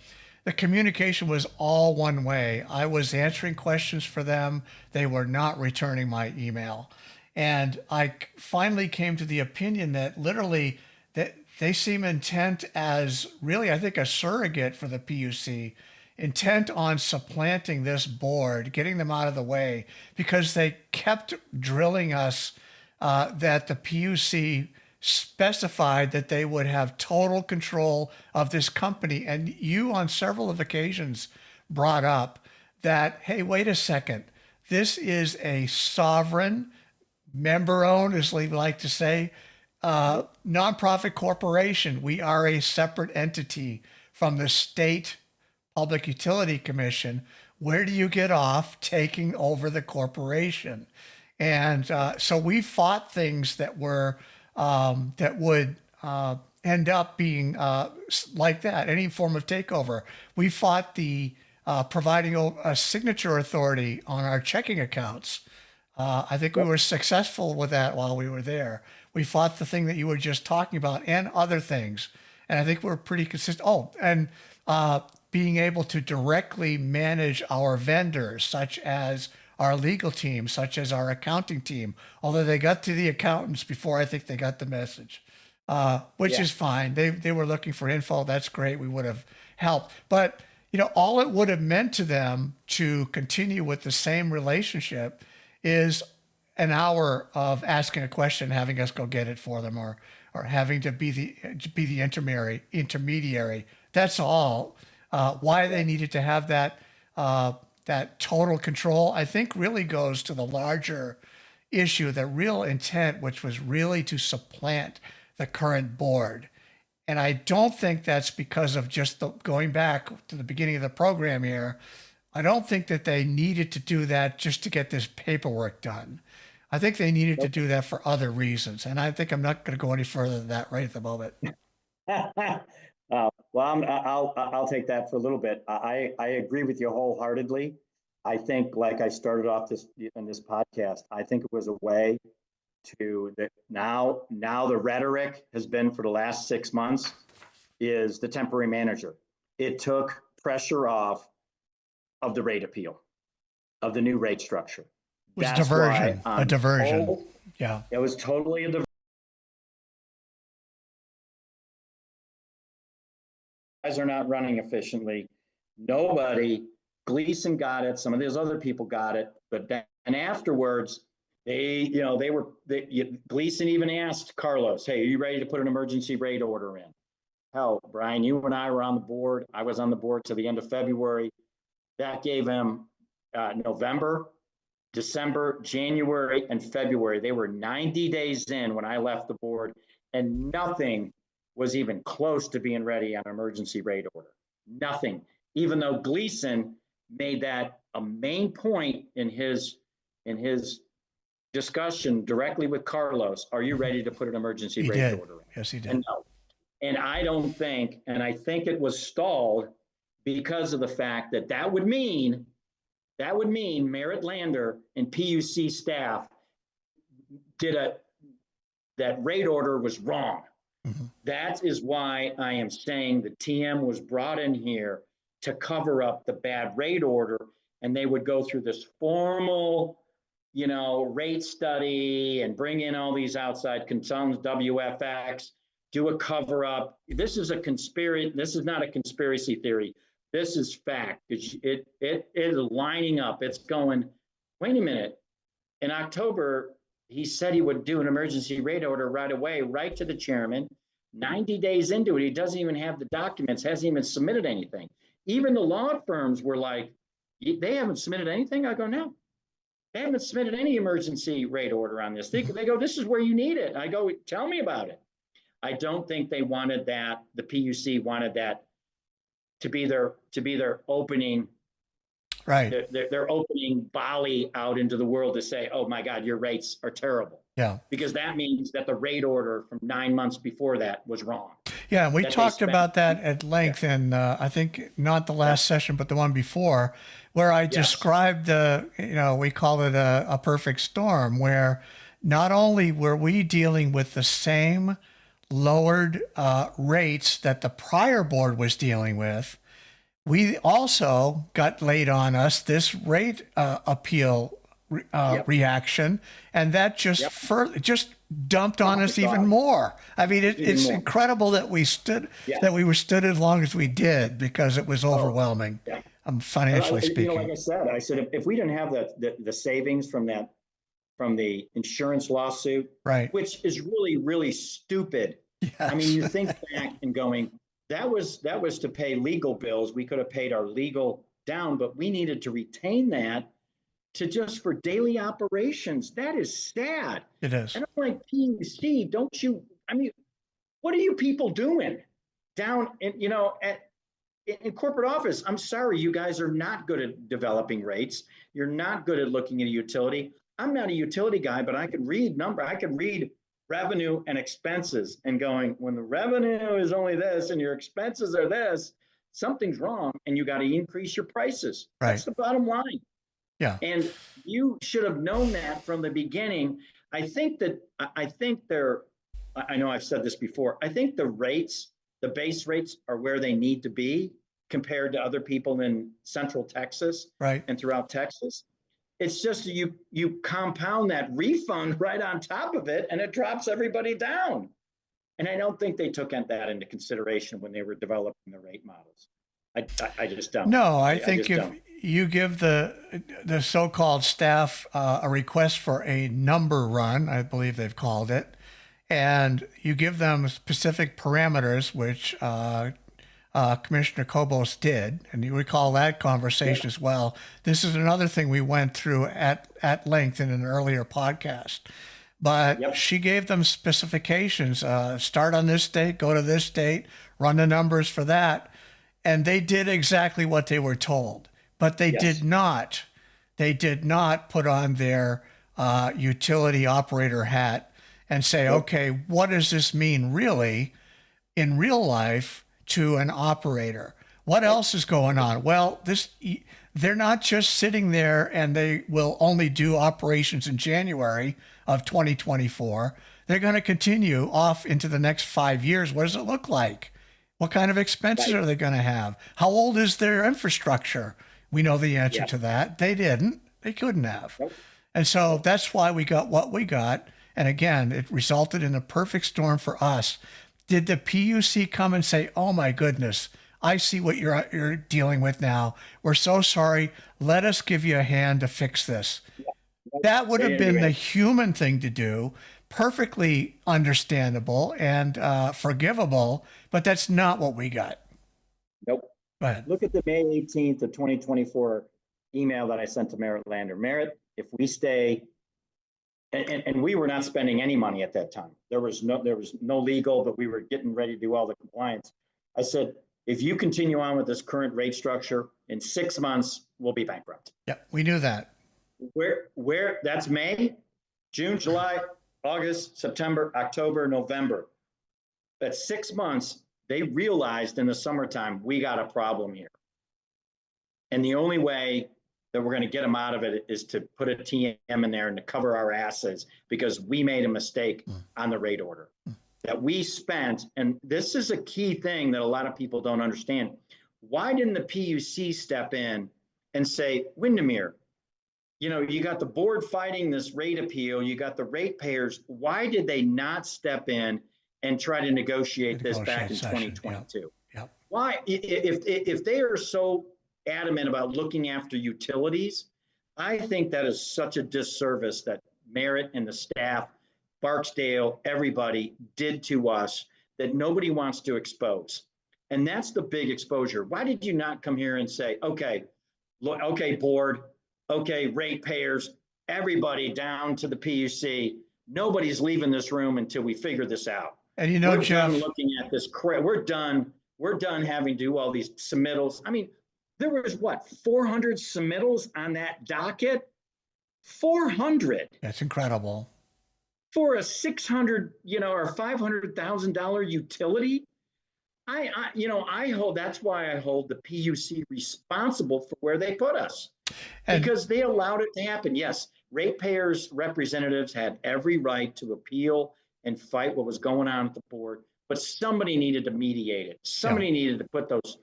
the communication was all one way. I was answering questions for them. They were not returning my email. And I finally came to the opinion that literally that they seem intent as really, I think, a surrogate for the PUC, intent on supplanting this board, getting them out of the way, because they kept drilling us that the PUC specified that they would have total control of this company. And you, on several of occasions, brought up that, hey, wait a second, this is a sovereign, member owned, as we like to say, nonprofit corporation. We are a separate entity from the state Public Utility Commission. Where do you get off taking over the corporation? And so we fought things that were that would end up being like that, any form of takeover. We fought the providing a signature authority on our checking accounts. I think we were successful with that while we were there. We fought the thing that you were just talking about and other things. And I think we're pretty consistent. Oh, and being able to directly manage our vendors, such as our legal team, such as our accounting team, although they got to the accountants before I think they got the message, which is fine. They were looking for info. That's great. We would have helped. But, all it would have meant to them to continue with the same relationship is an hour of asking a question, having us go get it for them, or having to be the intermediary. That's all. Why they needed to have that total control, I think, really goes to the larger issue, the real intent, which was really to supplant the current board. And I don't think that's because of just going back to the beginning of the program here. I don't think that they needed to do that just to get this paperwork done. I think they needed to do that for other reasons. And I think I'm not going to go any further than that right at the moment. Well, I'll take that for a little bit. I agree with you wholeheartedly. I think, like I started off in this podcast, I think it was a way to that now the rhetoric has been for the last 6 months is the temporary manager. It took pressure off of the rate appeal, of the new rate structure. It was diversion, a diversion. Yeah. It was totally a diversion. Guys are not running efficiently. Nobody, Gleason got it. Some of these other people got it, but then afterwards, Gleason even asked Carlos, "Hey, are you ready to put an emergency rate order in?" Hell, Brian, you and I were on the board. I was on the board to the end of February. That gave him November, December, January, and February. They were 90 days in when I left the board, and nothing was even close to being ready on an emergency rate order. Nothing. Even though Gleason made that a main point in his discussion directly with Carlos, are you ready to put an emergency rate order in? Yes, he did. And no. And I don't think, and I think it was stalled because of the fact that would mean Merritt Lander and PUC staff that rate order was wrong. Mm-hmm. That is why I am saying the TM was brought in here to cover up the bad rate order, and they would go through this formal, rate study and bring in all these outside consultants, WFX, do a cover up. This is a conspiracy. This is not a conspiracy theory. This is fact. It is lining up. It's going, wait a minute. In October, he said he would do an emergency rate order right away, right to the chairman. 90 days into it, he doesn't even have the documents, hasn't even submitted anything. Even the law firms were like, they haven't submitted anything? I go, no. They haven't submitted any emergency rate order on this. They go, this is where you need it. I go, tell me about it. I don't think they wanted that. The PUC wanted that to be their opening. Right. They're opening Bali out into the world to say, oh my God, your rates are terrible. Yeah. Because that means that the rate order from 9 months before that was wrong. Yeah, we that they talked spent. about that at Yeah. length, and I think not the Yeah. last session, but the one before, where I Yes. described we call it a perfect storm, where not only were we dealing with the same lowered rates that the prior board was dealing with, we also got laid on us this rate appeal Yep. reaction, and that just Yep. just dumped on Oh my us even God. more. I mean, Even it's more. incredible that Yeah. we were stood as long as we did because it was Oh, overwhelming, yeah. financially Like speaking. I said, if we didn't have the savings from the insurance lawsuit, Right? which is really, really stupid. I mean, Yes. you think back and going, that was to pay legal bills. We could have paid our legal down, but we needed to retain that to just for daily operations. That is sad. It is. And I'm like, PUC, don't you? I mean, what are you people doing down in corporate office? I'm sorry, you guys are not good at developing rates. You're not good at looking at a utility. I'm not a utility guy, but I could read revenue and expenses and going, when the revenue is only this and your expenses are this, something's wrong and you got to increase your prices. Right. That's the bottom line. Yeah. And you should have known that from the beginning. I think I know I've said this before. I think the base rates are where they need to be compared to other people in Central Texas Right. and throughout Texas. It's just you compound that refund right on top of it and it drops everybody down. And I don't think they took that into consideration when they were developing the rate models. I just don't. No, I I think just if don't. you give the so-called staff a request for a number run, I believe they've called it, and you give them specific parameters, which Commissioner Kobos did, and you recall that conversation as well. This is another thing we went through at length in an earlier podcast. But Yep. she gave them specifications. Start on this date, go to this date, run the numbers for that. And they did exactly what they were told. But they Yes. did not. They did not put on their utility operator hat and say, Nope. okay, what does this mean really in real life to an operator? What Nope. else is going on? Well, they're not just sitting there and they will only do operations in January of 2024. They're going to continue off into the next 5 years. What does it look like? What kind of expenses Right. are they going to have? How old is their infrastructure? We know the answer Yeah. to that. They didn't. They couldn't have. Nope. And so that's why we got what we got. And again, it resulted in a perfect storm for us. Did the PUC come and say, "Oh my goodness, I see what you're dealing with now. We're so sorry. Let us give you a hand to fix this"? That would They have didn't do been the it. human thing to do, perfectly understandable and forgivable, but that's not what we got. Nope. Go ahead. Look at the May 18th of 2024 email that I sent to Merritt Lander. Merritt, if we stay, and we were not spending any money at that time. There was no legal, but we were getting ready to do all the compliance. I said, if you continue on with this current rate structure, in 6 months, we'll be bankrupt. Yeah, we knew that. Where that's May, June, July, August, September, October, November. At 6 months, they realized in the summertime, we got a problem here. And the only way that we're going to get them out of it is to put a TM in there and to cover our asses because we made a mistake on the rate order that we spent. And this is a key thing that a lot of people don't understand. Why didn't the PUC step in and say, Windermere, you got the board fighting this rate appeal, you got the ratepayers. Why did they not step in and try to negotiate this back in 2022? Yep. Why, if they are so adamant about looking after utilities, I think that is such a disservice that Merritt and the staff, Barksdale, everybody did to us that nobody wants to expose. And that's the big exposure. Why did you not come here and say, okay, look, okay, board, okay, ratepayers, everybody down to the PUC, nobody's leaving this room until we figure this out. And We're Jeff, done looking at this. We're done having to do all these submittals. I mean, there was 400 submittals on that docket? 400. That's incredible. For a $600, or $500,000 utility? I hold, that's why I hold the PUC responsible for where they put us, And because they allowed it to happen. Yes, ratepayers representatives had every right to appeal and fight what was going on at the board, but somebody needed to mediate it. yeah, Somebody needed to put those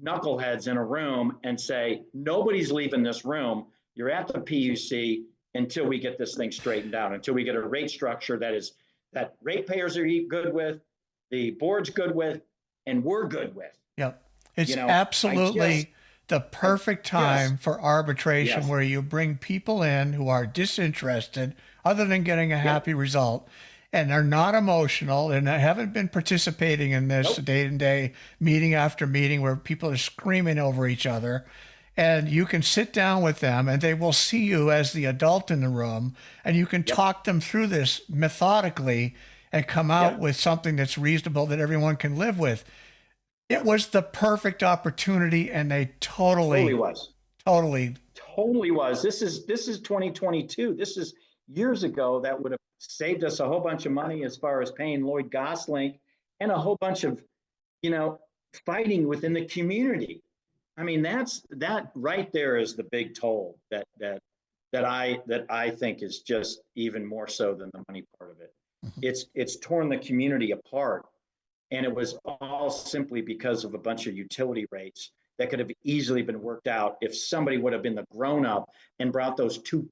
knuckleheads in a room and say, nobody's leaving this room. You're at the PUC until we get this thing straightened out, until we get a rate structure that ratepayers are good with, the board's good with, and we're good with. yeah. It's I just, absolutely the perfect just, time for arbitration yes, where you bring people in who are disinterested, other than getting a yep, happy result, and are not emotional and haven't been participating in this nope, day to day, meeting after meeting where people are screaming over each other. And you can sit down with them and they will see you as the adult in the room, and you can yep, talk them through this methodically and come out yep, with something that's reasonable that everyone can live with. It yep. was the perfect opportunity, and they Totally totally, was. totally, Totally was. This is 2022. This is years ago that would have saved us a whole bunch of money as far as paying Lloyd Gosling and a whole bunch of, you know, fighting within the community. I mean, that right there is the big toll that I think is just even more so than the money part of it. It's torn the community apart, and it was all simply because of a bunch of utility rates that could have easily been worked out if somebody would have been the grown up and brought those two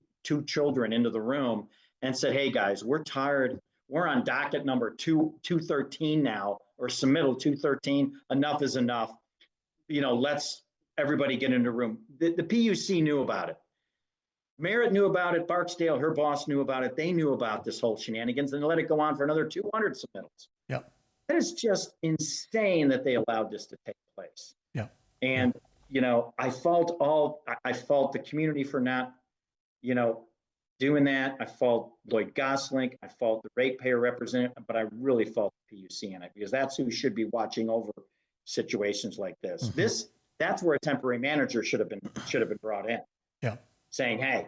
children into the room and said, "Hey guys, we're tired. We're on docket number 213 now, or submittal 213. Enough is enough. Let's everybody get into the room." The PUC knew about it. Merritt knew about it. Barksdale, her boss, knew about it. They knew about this whole shenanigans, and they let it go on for another 200 submittals. yeah, That is just insane that they allowed this to take place. yeah, yeah. And I fault the community for not, you know, doing that. I fault Lloyd Gosling. I fault the ratepayer representative, but I really fault the PUC in it, because that's who should be watching over situations like this. Hmm. That's where a temporary manager should have been brought in, Yeah. saying, "Hey,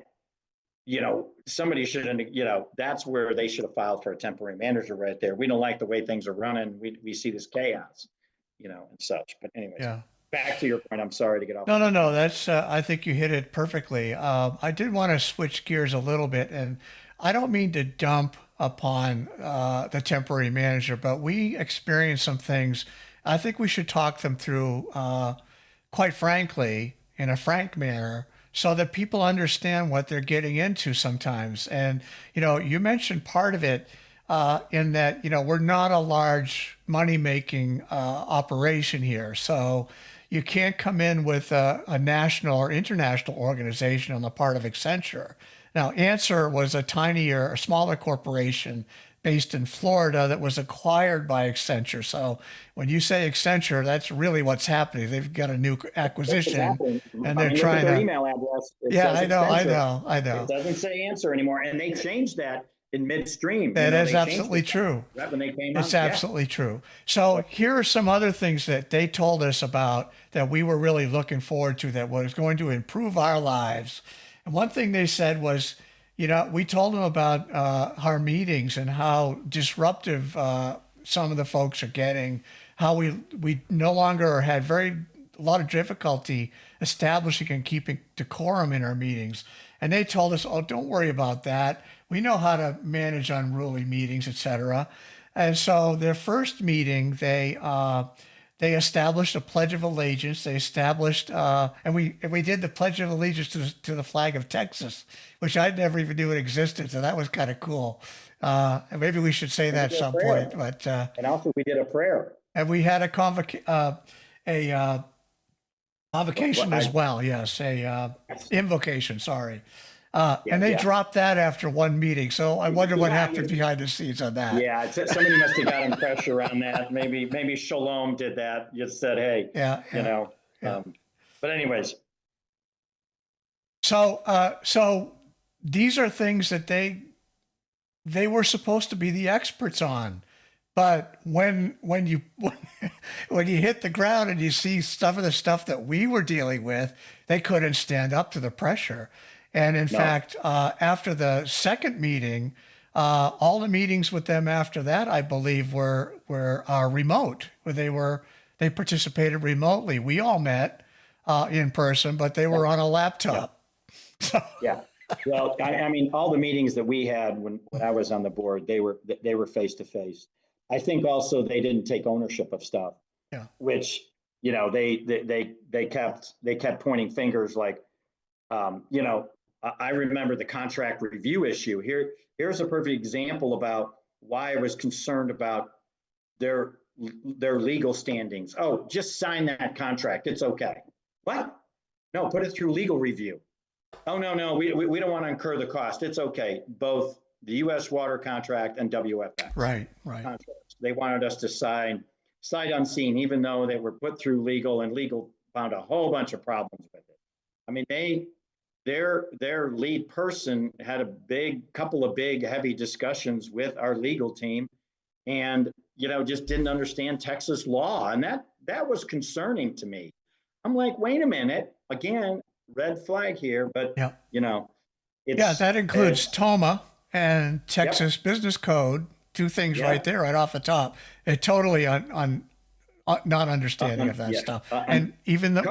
somebody shouldn't, that's where they should have filed for a temporary manager right there. We don't like the way things are running. We see this chaos, and such." But anyways, Yeah. back to your point. I'm sorry to get off No, on no, that no. tangent. That's, I think you hit it perfectly. I did want to switch gears a little bit, and I don't mean to dump upon the temporary manager, but we experienced some things. I think we should talk them through, quite frankly, in a frank manner, so that people understand what they're getting into sometimes. And, you mentioned part of it in that, we're not a large money making operation here. So you can't come in with a national or international organization on the part of Accenture. Now, Answer was a smaller corporation based in Florida that was acquired by Accenture. So when you say Accenture, that's really what's happening. They've got a new That's what's acquisition, happening. and I they're mean, look at trying their to. email address. It Yeah, says I know, I Accenture. know, I It know. doesn't say answer anymore. And they changed that in midstream. That is They changed absolutely it true. right when they came It's on. Yeah. absolutely true. So here are some other things that they told us about that we were really looking forward to that was going to improve our lives. And one thing they said was, we told them about our meetings and how disruptive some of the folks are getting, how we no longer had a lot of difficulty establishing and keeping decorum in our meetings. And they told us, "Oh, don't worry about that. We know how to manage unruly meetings, etc." And so their first meeting, they established a Pledge of Allegiance. They established, and we did the Pledge of Allegiance to the flag of Texas, which I never even knew it existed. So that was kind of cool. And maybe we should say And we that at did a some prayer. point. But And also we did a prayer. and we had a Well, convocation as well. Yes, a yes. invocation. Sorry. Yeah, And they yeah. dropped that after one meeting. So I wonder what Yeah, happened behind the scenes on that. yeah. Somebody must have gotten pressure on that. Maybe Shalom did that. Just said, "Hey, Yeah, you yeah, know." yeah. But anyways, So these are things that they were supposed to be the experts on. But when you when you hit the ground and you see some of the stuff that we were dealing with, they couldn't stand up to the pressure. And in no. fact, after the second meeting, all the meetings with them after that, I believe, were remote, where they were They participated remotely. We all met in person, but they were on a laptop. So, Yeah. Well, I mean, all the meetings that we had when I was on the board, they were face to face. I think also they didn't take ownership of stuff, yeah. which, you know, they kept pointing fingers like, you know, I remember the contract review issue. Here's a perfect example about why I was concerned about their legal standings. Oh, just sign that contract. It's okay. What? No, put it through legal review. Oh, no, we don't want to incur the cost. It's okay. Both the U.S. water contract and WFX Right. contracts. They wanted us to sign sight unseen, even though they were put through legal, and legal found a whole bunch of problems with it. I mean, their lead person had a couple of big, heavy discussions with our legal team, and, you know, just didn't understand Texas law. And that was concerning to me. I'm like, wait a minute, again, red flag here, but, Yeah. you know, that includes TOMA and Texas Business Code, two things right there, right off the top. It totally not understanding of that stuff. And even the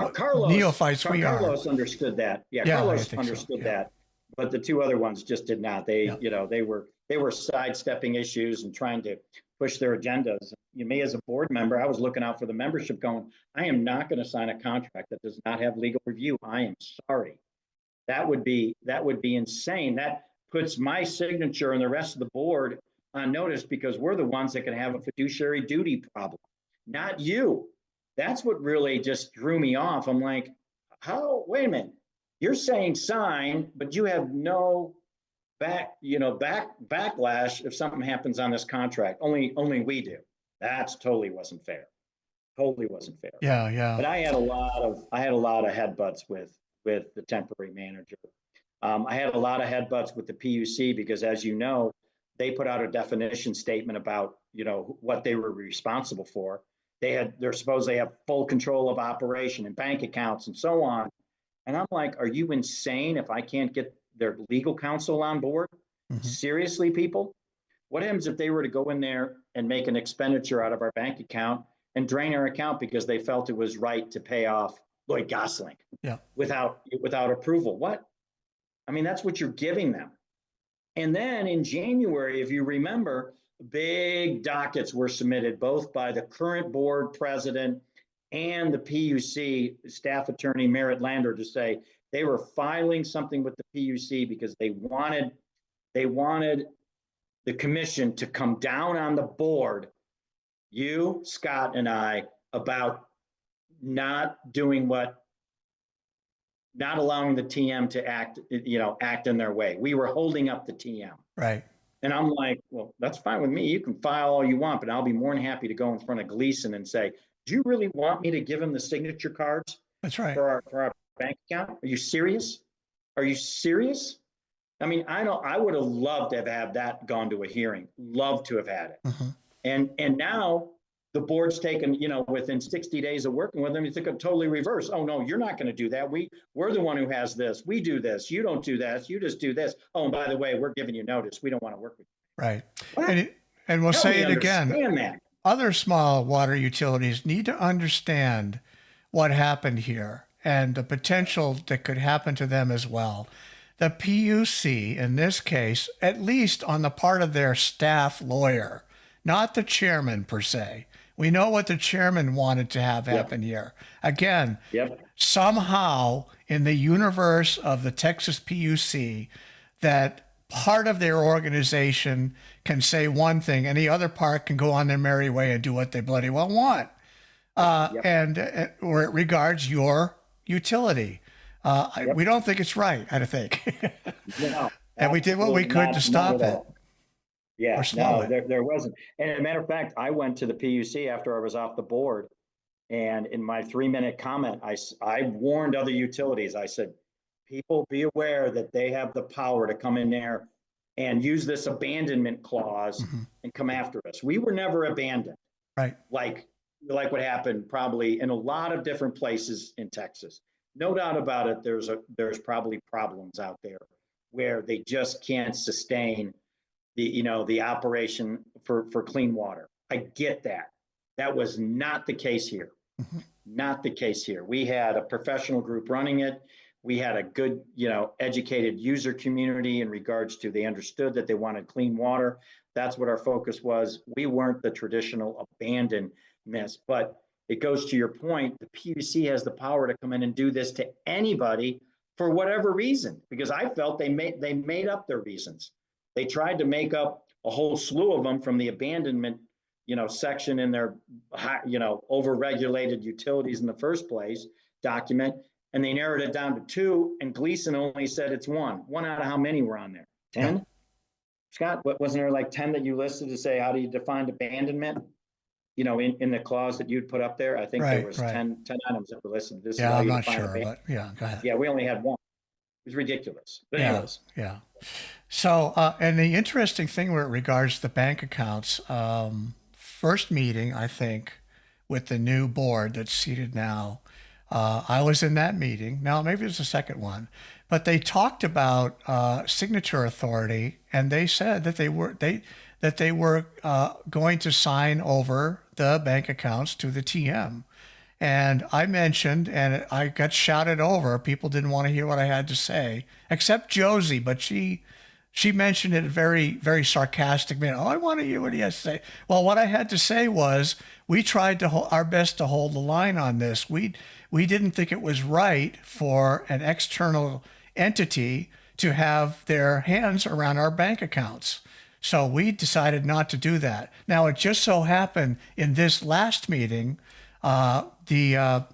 neophytes we are. Carlos understood that. Yeah, Carlos understood that. But the two other ones just did not. They, you know, they were sidestepping issues and trying to push their agendas. Me as a board member, I was looking out for the membership going, I am not going to sign a contract that does not have legal review. I am sorry. That would be insane. That puts my signature and the rest of the board on notice, because we're the ones that can have a fiduciary duty problem, not you. That's what really just threw me off. I'm like, wait a minute. You're saying sign, but you have no backlash if something happens on this contract. Only we do. That's totally wasn't fair. Totally wasn't fair. Yeah. But I had a lot of headbutts with the temporary manager. I had a lot of headbutts with the PUC because, as you know, they put out a definition statement about, you know, what they were responsible for. They're supposed they have full control of operation and bank accounts and so on. And I'm like, are you insane if I can't get their legal counsel on board? Mm-hmm. Seriously, people? What happens if they were to go in there and make an expenditure out of our bank account and drain our account because they felt it was right to pay off Lloyd Gosling without approval? What? I mean, that's what you're giving them. And then in January, if you remember, big dockets were submitted both by the current board president and the PUC staff attorney, Merritt Lander, to say they were filing something with the PUC because they wanted the commission to come down on the board, you, Scott, and I, about not allowing the TM to act in their way. We were holding up the TM. Right. And I'm like, well, that's fine with me. You can file all you want, but I'll be more than happy to go in front of Gleason and say, do you really want me to give him the signature cards? That's right. For our bank account? Are you serious? Are you serious? I mean, I would have loved to have had that gone to a hearing. Love to have had it. Mm-hmm. And now the board's taken, you know, within 60 days of working with them, you think of totally reverse. Oh no, you're not going to do that. We're the one who has this. We do this. You don't do that. You just do this. Oh, and by the way, we're giving you notice. We don't want to work with you. Right. And we'll say it again. That. Other small water utilities need to understand what happened here and the potential that could happen to them as well. The PUC, in this case, at least on the part of their staff lawyer, not the chairman per se. We know what the chairman wanted to have happen here. Again, somehow in the universe of the Texas PUC, that part of their organization can say one thing and the other part can go on their merry way and do what they bloody well want. And where it regards your utility. We don't think it's right, I think. No, and we did what we could to stop it. Yeah, no, there wasn't. And as a matter of fact, I went to the PUC after I was off the board. And in my 3-minute comment, I warned other utilities. I said, people be aware that they have the power to come in there and use this abandonment clause and come after us. We were never abandoned. Right. Like what happened probably in a lot of different places in Texas. No doubt about it, there's probably problems out there where they just can't sustain the operation for clean water. I get that. That was not the case here. Not the case here. We had a professional group running it. We had a good, educated user community in regards to they understood that they wanted clean water. That's what our focus was. We weren't the traditional abandonments, but it goes to your point. The PUC has the power to come in and do this to anybody for whatever reason, because I felt they made up their reasons. They tried to make up a whole slew of them from the abandonment section in their, over-regulated utilities in the first place document, and they narrowed it down to 2, and Gleason only said it's 1. 1 out of how many were on there? 10? Yeah. Scott, wasn't there like 10 that you listed to say, how do you define abandonment? In the clause that you'd put up there, I think there was 10 items that were listed. This I'm not sure, but yeah, go ahead. Yeah, we only had 1. It was ridiculous. But anyways. Yeah. So, and the interesting thing with regards to the bank accounts, first meeting, I think, with the new board that's seated now, I was in that meeting. Now, maybe it was the second one, but they talked about signature authority, and they said that they were going to sign over the bank accounts to the TM. And I mentioned, and I got shouted over. People didn't want to hear what I had to say, except Josie, but she mentioned it very, very sarcastic manner. Oh, I want to hear what he has to say. Well, what I had to say was we tried to our best to hold the line on this. We didn't think it was right for an external entity to have their hands around our bank accounts. So we decided not to do that. Now, it just so happened in this last meeting, the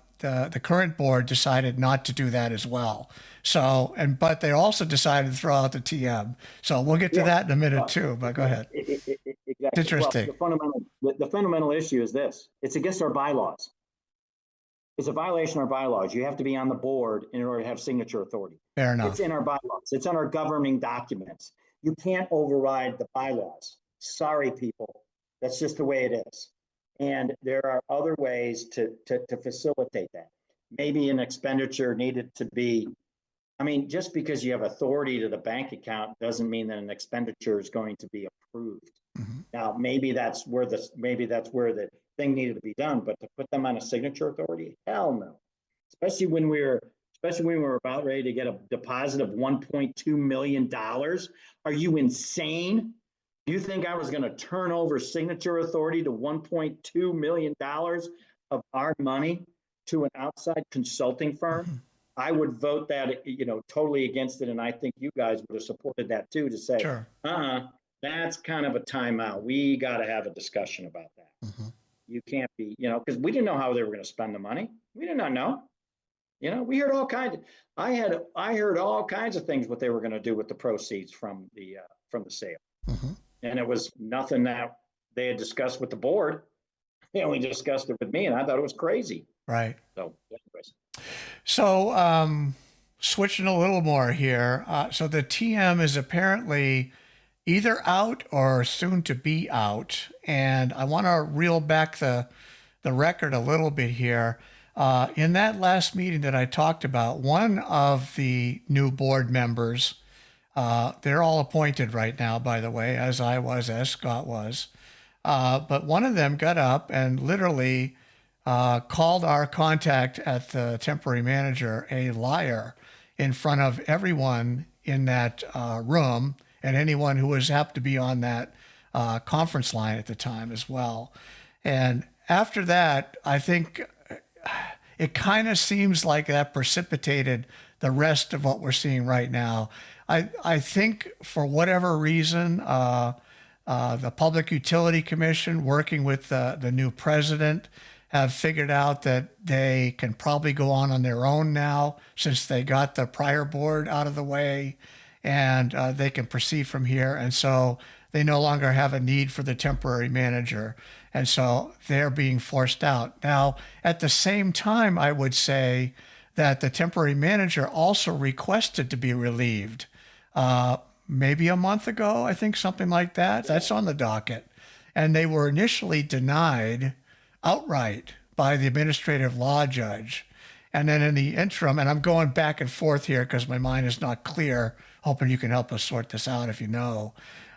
current board decided not to do that as well. So, but they also decided to throw out the TM. So we'll get to that in a minute too, but go ahead. Exactly. It's interesting. Well, the fundamental issue is this. It's against our bylaws. It's a violation of our bylaws. You have to be on the board in order to have signature authority. Fair enough. It's in our bylaws. It's on our governing documents. You can't override the bylaws. Sorry, people. That's just the way it is. And there are other ways to facilitate that. Maybe an expenditure needed to be, just because you have authority to the bank account doesn't mean that an expenditure is going to be approved. Mm-hmm. Now, maybe that's where the thing needed to be done, but to put them on a signature authority, hell no. Especially when we were about ready to get a deposit of $1.2 million. Are you insane? Do you think I was going to turn over signature authority to $1.2 million of our money to an outside consulting firm? Mm-hmm. I would vote that, totally against it. And I think you guys would have supported that too, to say, sure. That's kind of a timeout. We got to have a discussion about that. Mm-hmm. You can't be, because we didn't know how they were going to spend the money. We did not know. We heard all kinds. I heard all kinds of things what they were going to do with the proceeds from the sale. Mm-hmm. And it was nothing that they had discussed with the board. They only discussed it with me, and I thought it was crazy. Right. So, anyways. So, switching a little more here. So the TM is apparently either out or soon to be out. And I want to reel back the record a little bit here. In that last meeting that I talked about, one of the new board members, they're all appointed right now, by the way, as Scott was. But one of them got up and literally called our contact at the temporary manager a liar in front of everyone in that room and anyone who happened to be on that conference line at the time as well. And after that, I think it kind of seems like that precipitated the rest of what we're seeing right now. I think for whatever reason, the Public Utility Commission, working with the new president, have figured out that they can probably go on their own now since they got the prior board out of the way, and they can proceed from here. And so they no longer have a need for the temporary manager. And so they're being forced out. Now, at the same time, I would say that the temporary manager also requested to be relieved. Maybe a month ago, I think, something like that. That's on the docket. And they were initially denied outright by the administrative law judge. And then in the interim, and I'm going back and forth here because my mind is not clear, hoping you can help us sort this out if you know.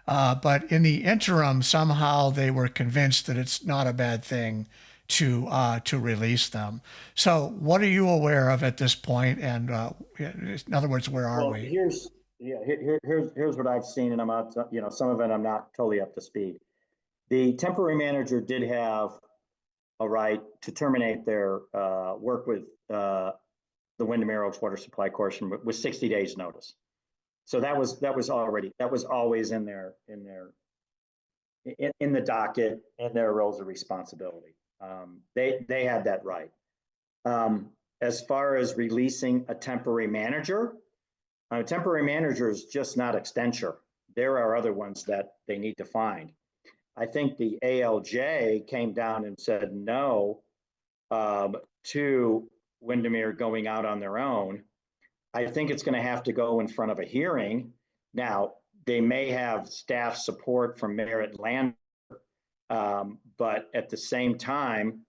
But in the interim, somehow they were convinced that it's not a bad thing to release them. So, what are you aware of at this point? And in other words, where are Well, we? here's what I've seen, and I'm not, some of it I'm not totally up to speed. The temporary manager did have a right to terminate their work with the Windermere Oaks Water Supply Corporation with 60 days notice. So that was always in the docket and their roles of responsibility. They had that right. As far as releasing a temporary manager is just not Extenture. There are other ones that they need to find. I think the ALJ came down and said no to Windermere going out on their own. I think it's going to have to go in front of a hearing. Now, they may have staff support from Merritt Land, but at the same time,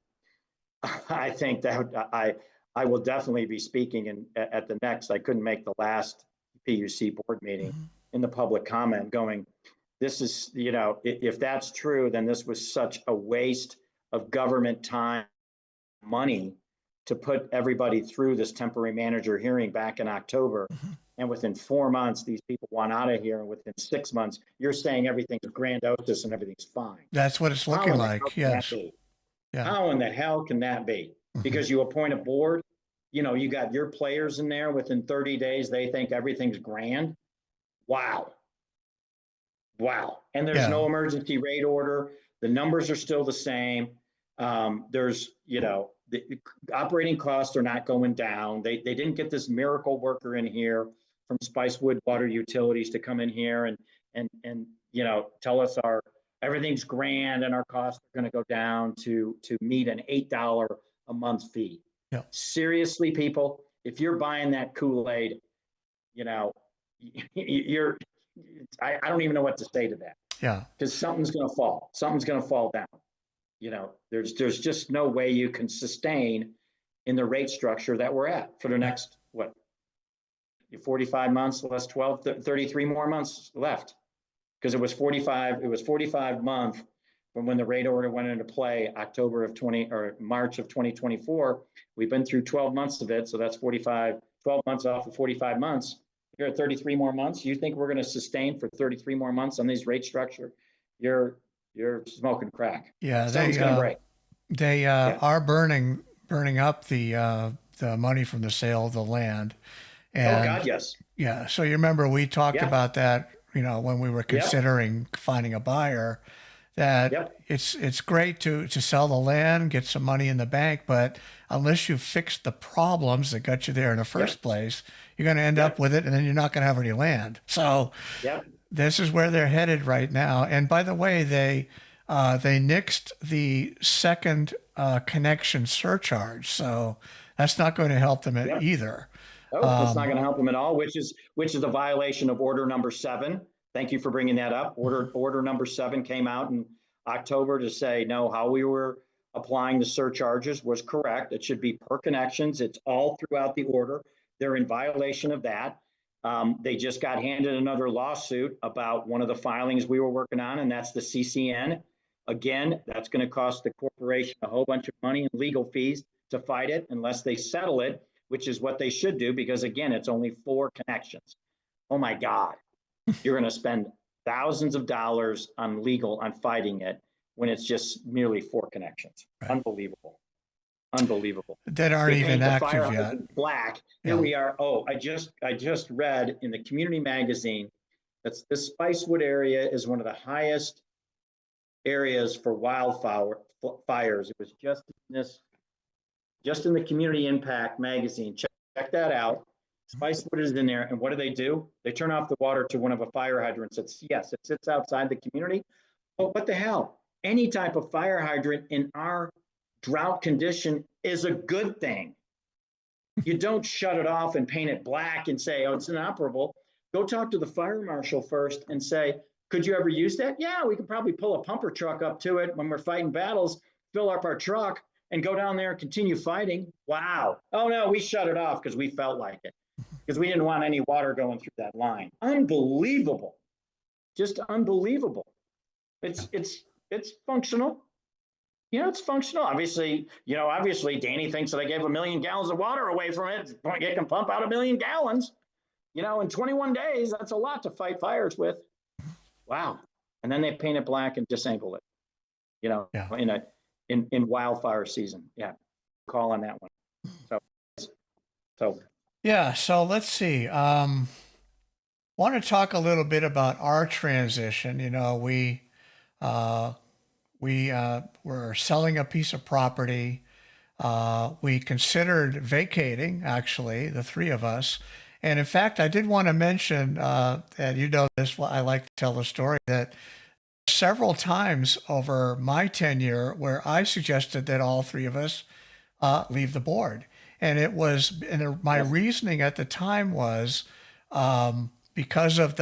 I think that I will definitely be speaking at the next. I couldn't make the last PUC board meeting in the public comment going, this is, if that's true, then this was such a waste of government time, money to put everybody through this temporary manager hearing back in October. And within 4 months, these people want out of here. And within 6 months, you're saying everything's grandiose and everything's fine. That's what it's looking like. Yes. Yeah. How in the hell can that be? Because you appoint a board, you got your players in there within 30 days, they think everything's grand. Wow. And there's no emergency rate order. The numbers are still the same. There's, the operating costs are not going down. They didn't get this miracle worker in here from Spicewood Water Utilities to come in here and tell us everything's grand and our costs are going to go down to meet an $8 a month fee. Yeah. Seriously, people, if you're buying that Kool-Aid, I don't even know what to say to that. Yeah. Because something's going to fall. Something's going to fall down. There's just no way you can sustain in the rate structure that we're at for the next, 45 months, less 12, 33 more months left. Because it was 45 months from when the rate order went into play, March of 2024. We've been through 12 months of it. So that's 12 months off of 45 months. You're at 33 more months. You think we're going to sustain for 33 more months on these rate structure? You're smoking crack. Yeah, something's going to break. They are burning up the money from the sale of the land. And, oh God, yes. Yeah. So you remember we talked about that, when we were considering finding a buyer, that it's great to sell the land, get some money in the bank, but unless you fix the problems that got you there in the first place, you're going to end up with it, and then you're not going to have any land. So this is where they're headed right now. And by the way, they nixed the second connection surcharge, so that's not going to help them either. Oh, it's not going to help them at all, which is a violation of order number 7. Thank you for bringing that up. Order number 7 came out in October to say, no, how we were applying the surcharges was correct. It should be per connections. It's all throughout the order. They're in violation of that. They just got handed another lawsuit about one of the filings we were working on, and that's the CCN. Again, that's going to cost the corporation a whole bunch of money and legal fees to fight it unless they settle it, which is what they should do, because again, it's only 4 connections. Oh my God. You're going to spend thousands of dollars on fighting it when it's just merely 4 connections. Right. Unbelievable. That aren't even active yet. Black. Here we are. Oh, I just read in the community magazine that this Spicewood area is one of the highest areas for wildfires. It was just in the community impact magazine. Check that out. Spicewood is in there, and what do? They turn off the water to one of a fire hydrant. It sits outside the community. But what the hell? Any type of fire hydrant in our drought condition is a good thing. You don't shut it off and paint it black and say, oh, it's inoperable. Go talk to the fire marshal first and say, could you ever use that? Yeah, we could probably pull a pumper truck up to it when we're fighting battles, fill up our truck, and go down there and continue fighting. Wow. Oh, no, we shut it off because we felt like it, because we didn't want any water going through that line. Unbelievable. Just unbelievable. It's functional. It's functional. Obviously, Danny thinks that I gave 1 million gallons of water away from it. It can pump out 1 million gallons. In 21 days, that's a lot to fight fires with. Wow. And then they paint it black and disable it. Yeah. In wildfire season. Yeah. Call on that one. So Yeah. So let's see. Want to talk a little bit about our transition. We were selling a piece of property. We considered vacating, actually, the three of us. And in fact, I did want to mention, and this, I like to tell the story, that several times over my tenure where I suggested that all three of us leave the board. And my reasoning at the time was because of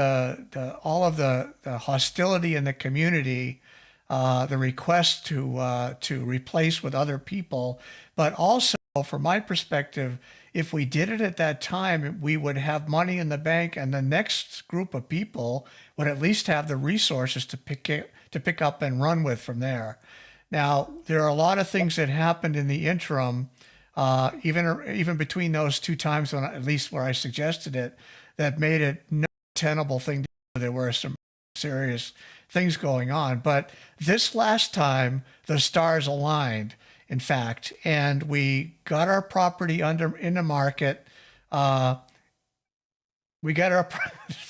all of the hostility in the community, the request to replace with other people, but also from my perspective, if we did it at that time, we would have money in the bank, and the next group of people would at least have the resources to pick up and run with from there. Now, there are a lot of things that happened in the interim, even between those two times, at least where I suggested it, that made it no tenable thing to do. There were some serious things going on. But this last time, the stars aligned, in fact, and we got our property in the market. We got our,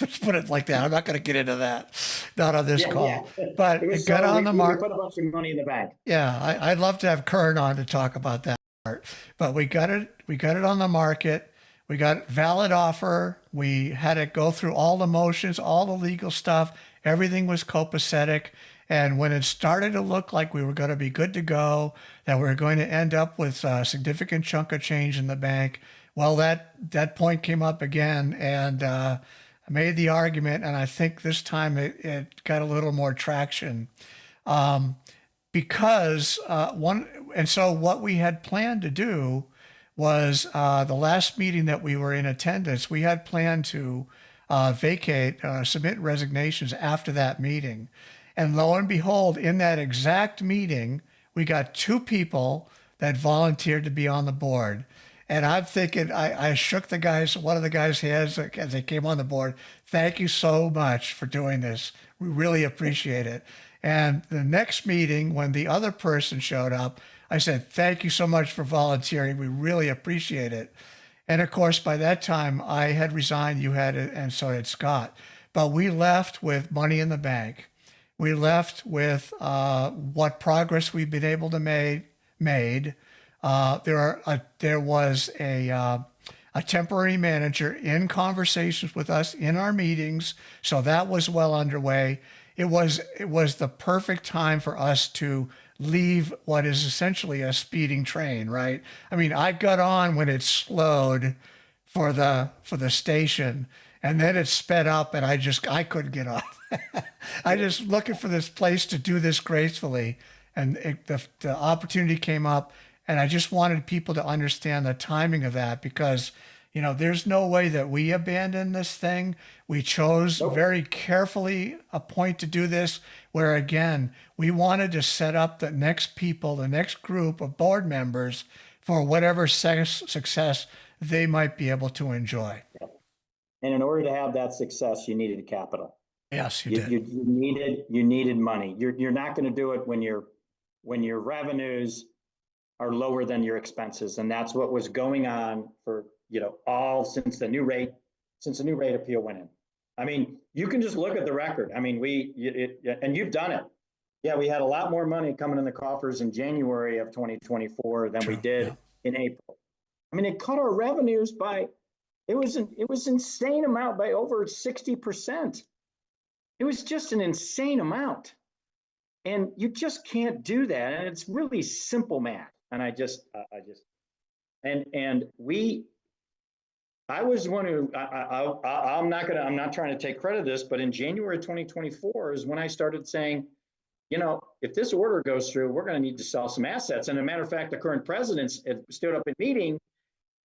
let's put it like that. I'm not going to get into that, not on this call. Yeah. But it got on the market. We put a bunch of money in the bank. Yeah, I'd love to have Kern on to talk about that part. But we got it on the market. We got valid offer. We had it go through all the motions, all the legal stuff. Everything was copacetic. And when it started to look like we were going to be good to go, that we were going to end up with a significant chunk of change in the bank, well, that point came up again, and I made the argument, and I think this time it got a little more traction. Because so what we had planned to do was the last meeting that we were in attendance, we had planned to vacate, submit resignations after that meeting. And lo and behold, in that exact meeting, we got two people that volunteered to be on the board. And I'm thinking, I shook one of the guys' hands as they came on the board. Thank you so much for doing this. We really appreciate it. And the next meeting, when the other person showed up, I said, thank you so much for volunteering. We really appreciate it. And of course, by that time, I had resigned, you had it, and so had Scott. But we left with money in the bank. We left with what progress we've been able to made. There was a temporary manager in conversations with us in our meetings, so that was well underway. It was the perfect time for us to leave what is essentially a speeding train, right? I mean, I got on when it slowed for the station, and then it sped up, and I couldn't get off. I just looking for this place to do this gracefully, and the opportunity came up, and I just wanted people to understand the timing of that, because there's no way that we abandoned this thing. We chose very carefully a point to do this, where again, we wanted to set up the next group of board members for whatever success they might be able to enjoy. And in order to have that success, you needed capital. Yes, you did. You needed money. You're not going to do it when your revenues are lower than your expenses, and that's what was going on for all since the new rate appeal went in. I mean, you can just look at the record. I mean, and you've done it. Yeah, we had a lot more money coming in the coffers in January of 2024 than we did in April. I mean, it cut our revenues by it was insane amount, by over 60%. It was just an insane amount, and you just can't do that. And it's really simple math. And I was one who I'm not trying to take credit of this, but in January 2024 is when I started saying, if this order goes through, we're going to need to sell some assets. And as a matter of fact, the current president stood up in meeting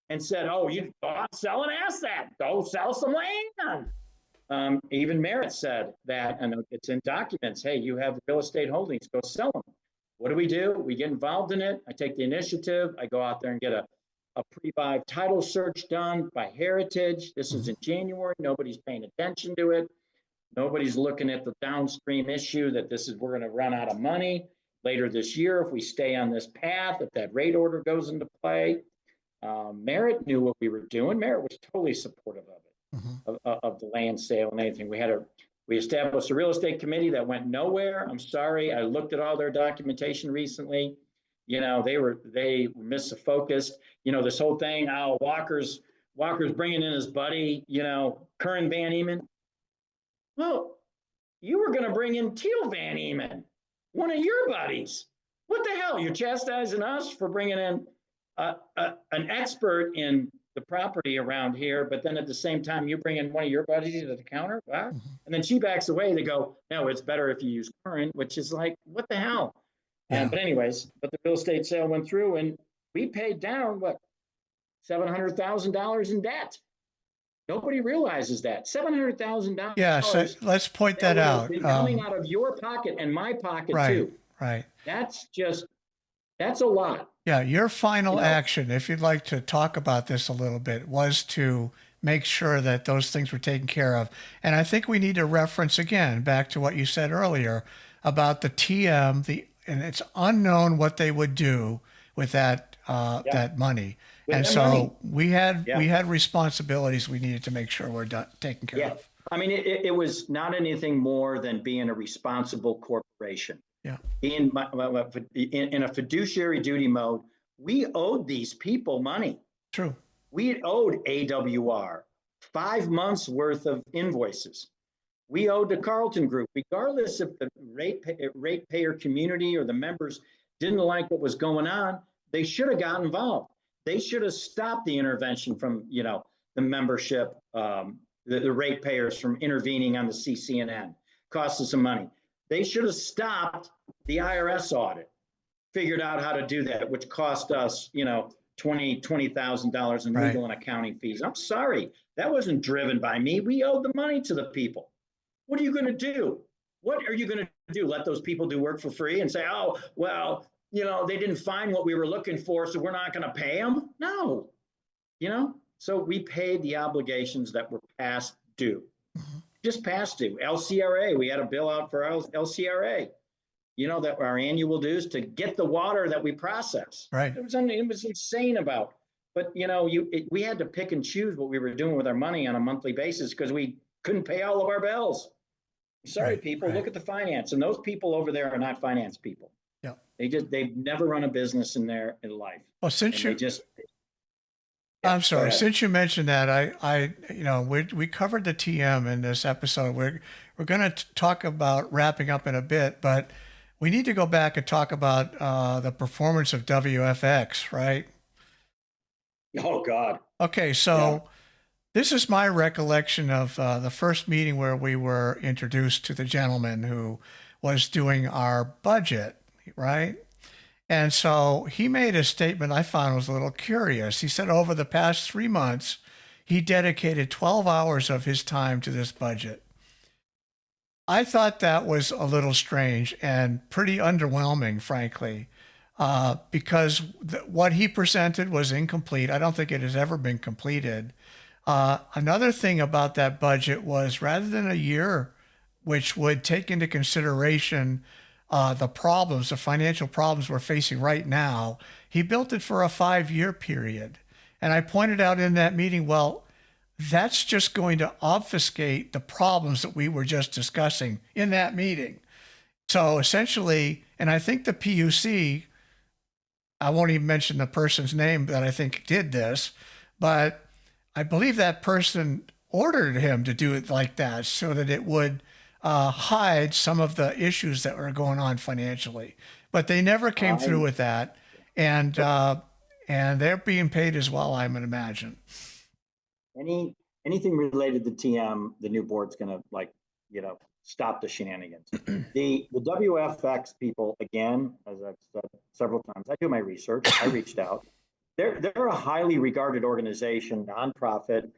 and said, "Oh, you go out and sell an asset, go sell some land." Even Merritt said that, and it's in documents. Hey, you have real estate holdings, go sell them. what do? We get involved in it. I take the initiative. I go out there and get a pre-buy title search done by Heritage. This is in January. Nobody's paying attention to it. Nobody's looking at the downstream issue that we're going to run out of money later this year if we stay on this path, if that rate order goes into play. Merritt knew what we were doing. Merritt was totally supportive of it, of the land sale and anything. We established a real estate committee that went nowhere. I'm sorry. I looked at all their documentation recently. You know, they missed the focus. You know, this whole thing, Walker's bringing in his buddy, you know, Curran Van Eman. Well, you were going to bring in Teal Van Eman, one of your buddies. What the hell? You're chastising us for bringing in an expert in the property around here, but then at the same time, you bring in one of your buddies to the counter. Wow. And then she backs away. They go, no, it's better if you use Curran, which is like, what the hell? Yeah. But the real estate sale went through and we paid down, what, $700,000 in debt. Nobody realizes that $700,000. Yeah, so let's point that out. Coming out of your pocket and my pocket too. Right. That's a lot. Yeah, your final action, if you'd like to talk about this a little bit, was to make sure that those things were taken care of. And I think we need to reference again back to what you said earlier about the TM. And it's unknown what they would do with that that money. And so we had responsibilities we needed to make sure were taken care of. I mean, it was not anything more than being a responsible corporation. Yeah. In a fiduciary duty mode, we owed these people money. True. We owed AWR 5 months worth of invoices. We owed the Carlton Group, regardless if the ratepayer community or the members didn't like what was going on, they should have gotten involved. They should have stopped the intervention from, the membership, the ratepayers from intervening on the CCNN. Cost us some money. They should have stopped the IRS audit, figured out how to do that, which cost us, $20,000 in legal and accounting fees. I'm sorry, that wasn't driven by me. We owed the money to the people. What are you going to do? What are you going to do? Let those people do work for free and say, oh, well, they didn't find what we were looking for, so we're not going to pay them? No, so we paid the obligations that were past due, just past due. LCRA, we had a bill out for LCRA, that our annual dues to get the water that we process. Right. It was insane about, but we had to pick and choose what we were doing with our money on a monthly basis because we couldn't pay all of our bills. Sorry, people, look at the finance. And those people over there are not finance people. Yeah. They've never run a business in life. Well, since you mentioned that, we covered the TM in this episode. We're going to talk about wrapping up in a bit, but we need to go back and talk about the performance of WFX, right? Oh, God. Okay, so this is my recollection of the first meeting where we were introduced to the gentleman who was doing our budget, right? And so he made a statement I found was a little curious. He said over the past 3 months, he dedicated 12 hours of his time to this budget. I thought that was a little strange and pretty underwhelming, frankly, because what he presented was incomplete. I don't think it has ever been completed. Another thing about that budget was rather than a year, which would take into consideration the financial problems we're facing right now, he built it for a 5-year period. And I pointed out in that meeting, well, that's just going to obfuscate the problems that we were just discussing in that meeting. So essentially, and I think the PUC, I won't even mention the person's name that I think did this, but I believe that person ordered him to do it like that so that it would hide some of the issues that were going on financially. But they never came through with that. And they're being paid as well, I would imagine. Anything related to TM, the new board's going to stop the shenanigans. The WFX people, again, as I've said several times, I do my research. I reached out. They're a highly regarded organization, nonprofit.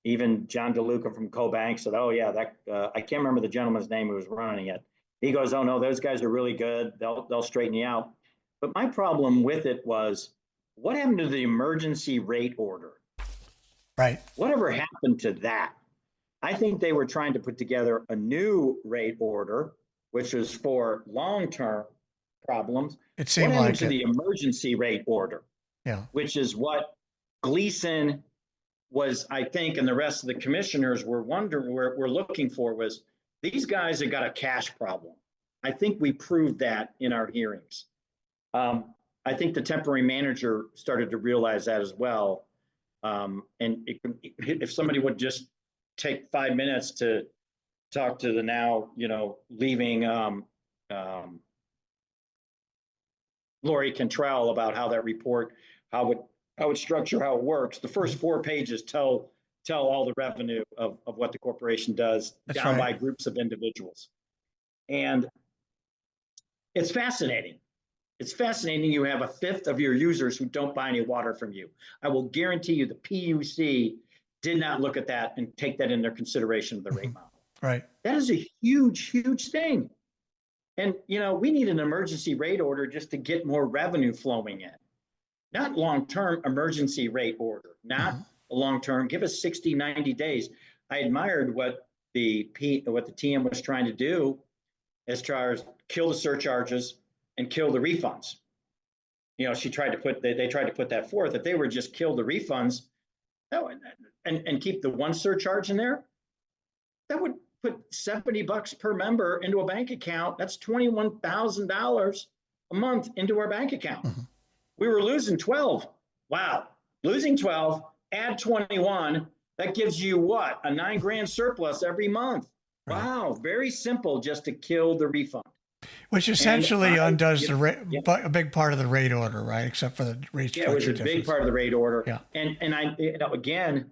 Even John DeLuca from CoBank said, "Oh yeah, that I can't remember the gentleman's name who was running it. He goes, oh no, those guys are really good. They'll straighten you out. But my problem with it was, what happened to the emergency rate order? Right. Whatever happened to that? I think they were trying to put together a new rate order, which was for long-term problems. It seemed what happened like to it. the emergency rate order? Yeah. Which is what Gleason was, I think, and the rest of the commissioners were wondering, we're looking for, was these guys have got a cash problem. I think we proved that in our hearings. I think the temporary manager started to realize that as well. And if somebody would just take 5 minutes to talk to the now, leaving Lori Cantrell about how that report, how it structure, how it works. The first 4 pages tell all the revenue of what the corporation does. That's down right. By groups of individuals. And it's fascinating. It's fascinating. You have a fifth of your users who don't buy any water from you. I will guarantee you the PUC did not look at that and take that into consideration of the rate model. Right. That is a huge, huge thing. And, we need an emergency rate order just to get more revenue flowing in. Not long-term emergency rate order, not a long-term, give us 60, 90 days. I admired what the TM was trying to do as far as kill the surcharges and kill the refunds. They tried to put that forth, that they were just kill the refunds and keep the one surcharge in there. That would put $70 per member into a bank account. That's $21,000 a month into our bank account. We were losing 12. Wow. Losing 12, add 21. That gives you what? A $9,000 surplus every month. Right. Wow. Very simple, just to kill the refund. Which essentially undoes a big part of the rate order, right? Except for the rate structure. Yeah, it was a big part of the rate order. Yeah. And I, again,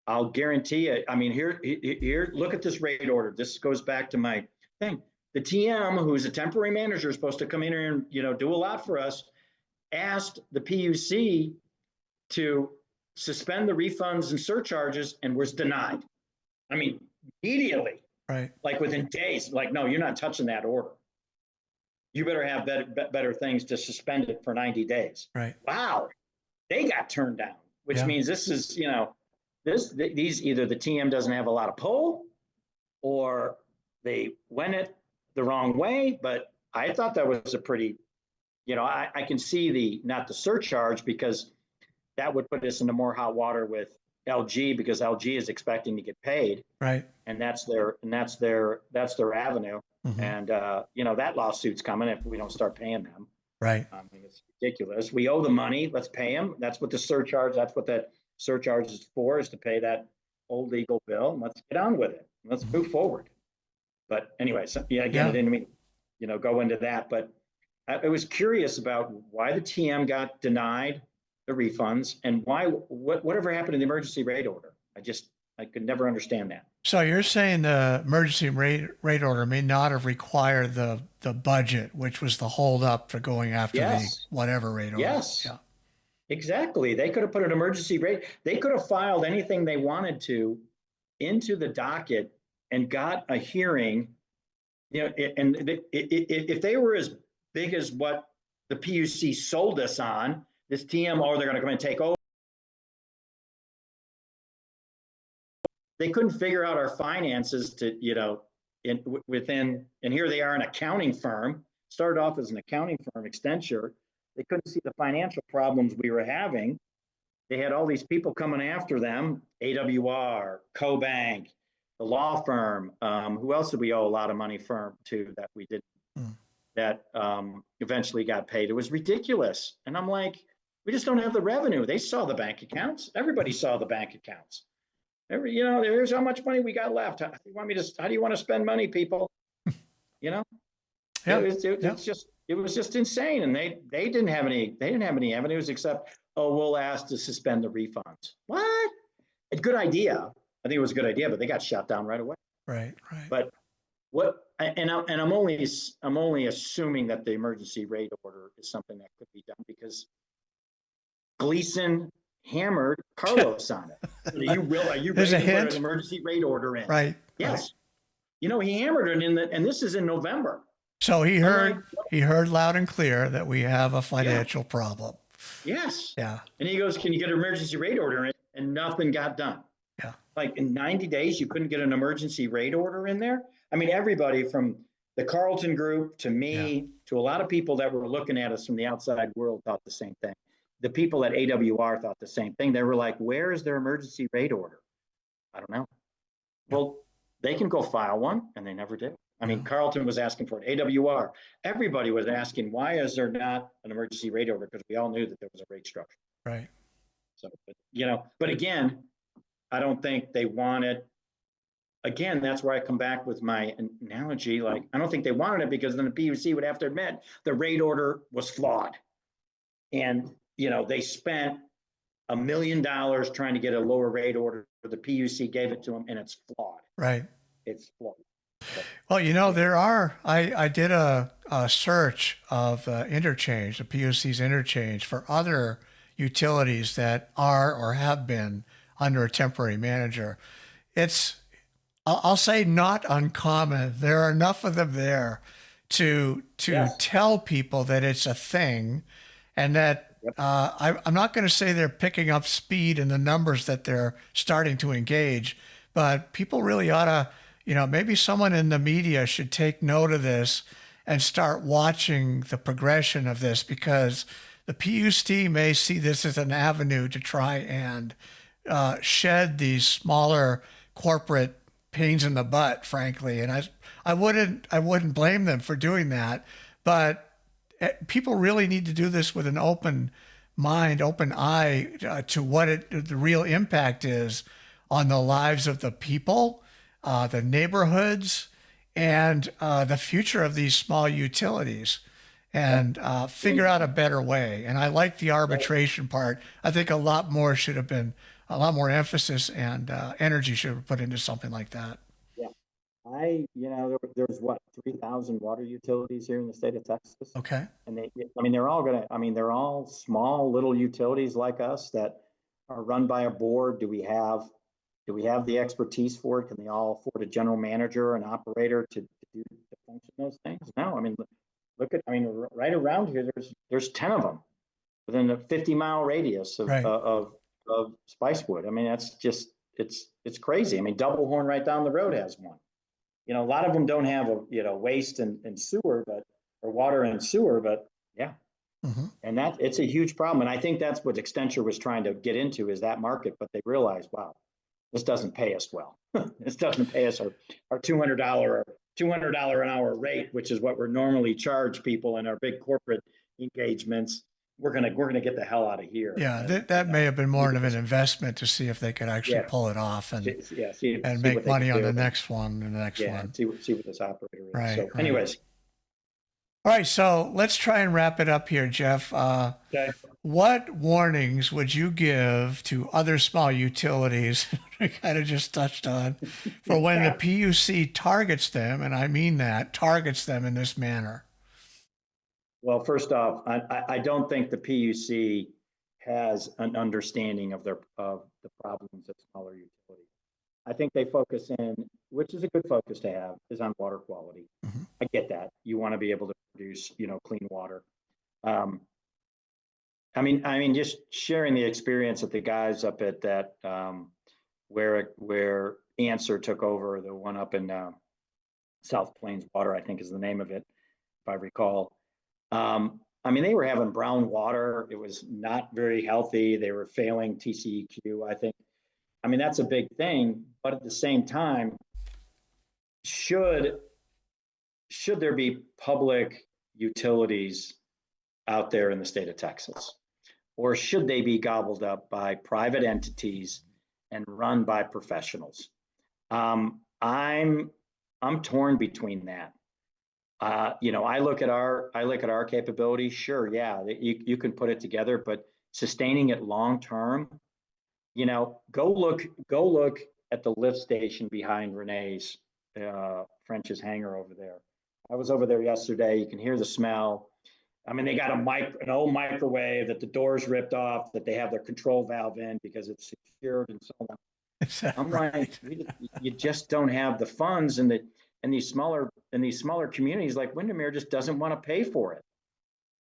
I'll guarantee it. I mean, here, look at this rate order. This goes back to my thing. The TM, who's a temporary manager, is supposed to come in here and, do a lot for us, asked the PUC to suspend the refunds and surcharges and was denied. I mean, immediately. Right. Like within days, like, no, you're not touching that order. You better have better things to suspend it for 90 days. Right. Wow. They got turned down, which means this is, these either the TM doesn't have a lot of pull or they went it the wrong way. But I thought that was a pretty, I can see not the surcharge, because that would put us into more hot water with LG, because LG is expecting to get paid. Right. And that's their avenue. And, that lawsuit's coming if we don't start paying them. Right. I mean, it's ridiculous. We owe the money. Let's pay them. That's what that surcharge is for, is to pay that old legal bill. And let's get on with it. Let's move forward. But anyway, I didn't mean, go into that. But I was curious about why the TM got denied the refunds and whatever happened to the emergency rate order. I could never understand that. So you're saying the emergency rate order may not have required the budget, which was the hold up for going after the whatever rate order. Yes. Yeah. Exactly. They could have put an emergency rate. They could have filed anything they wanted to into the docket and got a hearing. If they were as big as what the PUC sold us on, this TM, they're going to come and take over. They couldn't figure out our finances to, and here they are, an accounting firm, started off as an accounting firm, Accenture. They couldn't see the financial problems we were having. They had all these people coming after them, AWR, CoBank, the law firm. Who else did we owe a lot of money to that we didn't, that eventually got paid? It was ridiculous. And I'm like, we just don't have the revenue. They saw the bank accounts. Everybody saw the bank accounts. Here's how much money we got left. How do you want to spend money, people? It was just insane. And they didn't have any avenues except, we'll ask to suspend the refunds. What? A good idea. I think it was a good idea, but they got shut down right away. Right. But I'm only assuming that the emergency rate order is something that could be done because Gleason hammered Carlos on it. Are you ready to put an emergency rate order in? Right. Yes. Right. He hammered it and this is in November. So he I'm like, heard loud and clear that we have a yeah, financial problem. yes. Yeah. And he goes, can you get an emergency rate order in it? And nothing got done. Yeah. Like in 90 days, you couldn't get an emergency rate order in there. I mean, everybody from the Carlton group to Yeah. me to a lot of people that were looking at us from the outside world thought the same thing. The people at AWR thought the same thing. They were like, where is their emergency rate order? I don't know. Yeah. Well, they can go file one, and they never did. I mean, Yeah. Carlton was asking for it. AWR, everybody was asking, why is there not an emergency rate order? Because we all knew that there was a rate structure. Right. So, but again, I don't think they wanted. Again, that's where I come back with my analogy. Like, I don't think they wanted it because then the PUC would have to admit the rate order was flawed. And, they spent $1 million trying to get a lower rate order. The PUC gave it to them and it's flawed. Right. It's flawed. So, Well, I did a search of interchange, the PUC's interchange for other utilities that are or have been under a temporary manager. I'll say not uncommon. There are enough of them there to yes. tell people that it's a thing, and that Yep. I'm not going to say they're picking up speed in the numbers that they're starting to engage, but people really ought to, maybe someone in the media should take note of this and start watching the progression of this, because the PUC may see this as an avenue to try and shed these smaller corporate pains in the butt, frankly. And I wouldn't blame them for doing that, but people really need to do this with an open mind, open eye to what the real impact is on the lives of the people, the neighborhoods, and the future of these small utilities, and figure out a better way. And I like the arbitration part. I think a lot more should have been, a lot more emphasis and energy should have put into something like that. Yeah. There's what, 3,000 water utilities here in the state of Texas. Okay. And they're all small little utilities like us that are run by a board. Do we have the expertise for it? Can they all afford a general manager, an operator to function those things? No, I mean, right around here, there's 10 of them within a 50-mile radius Right. of Spicewood. I mean, that's just, it's crazy. I mean, Double Horn right down the road has one. A lot of them don't have waste and sewer, or water and sewer, but yeah. Mm-hmm. And it's a huge problem. And I think that's what Accenture was trying to get into, is that market, but they realized, wow, this doesn't pay us well. This doesn't pay us our $200 an hour rate, which is what we're normally charge people in our big corporate engagements. We're gonna get the hell out of here. Yeah, that may have been more of an investment to see if they could actually pull it off and make money on the next one and the next one. See what this operator is. Right. So, anyways. All right, so let's try and wrap it up here, Jeff. Okay. What warnings would you give to other small utilities we kind of just touched on for when the PUC targets them, and I mean that, targets them in this manner? Well, first off, I don't think the PUC has an understanding of the problems of smaller utilities. I think they focus in, which is a good focus to have, is on water quality. Mm-hmm. I get that. You want to be able to produce, clean water. Just sharing the experience of the guys up at that, where Answer took over, the one up in South Plains Water, I think is the name of it, if I recall. They were having brown water. It was not very healthy. They were failing TCEQ, I think. That's a big thing. But at the same time, should there be public utilities out there in the state of Texas? Or should they be gobbled up by private entities and run by professionals? I'm torn between that. I look at our capabilities. Sure, yeah, you can put it together, but sustaining it long term, go look at the lift station behind Renee's French's hangar over there. I was over there yesterday. You can hear the smell. They got an old microwave that the doors ripped off, that they have their control valve in because it's secured and so on. I'm right. Like, you just don't have the funds, and in these smaller communities like Windermere just doesn't want to pay for it.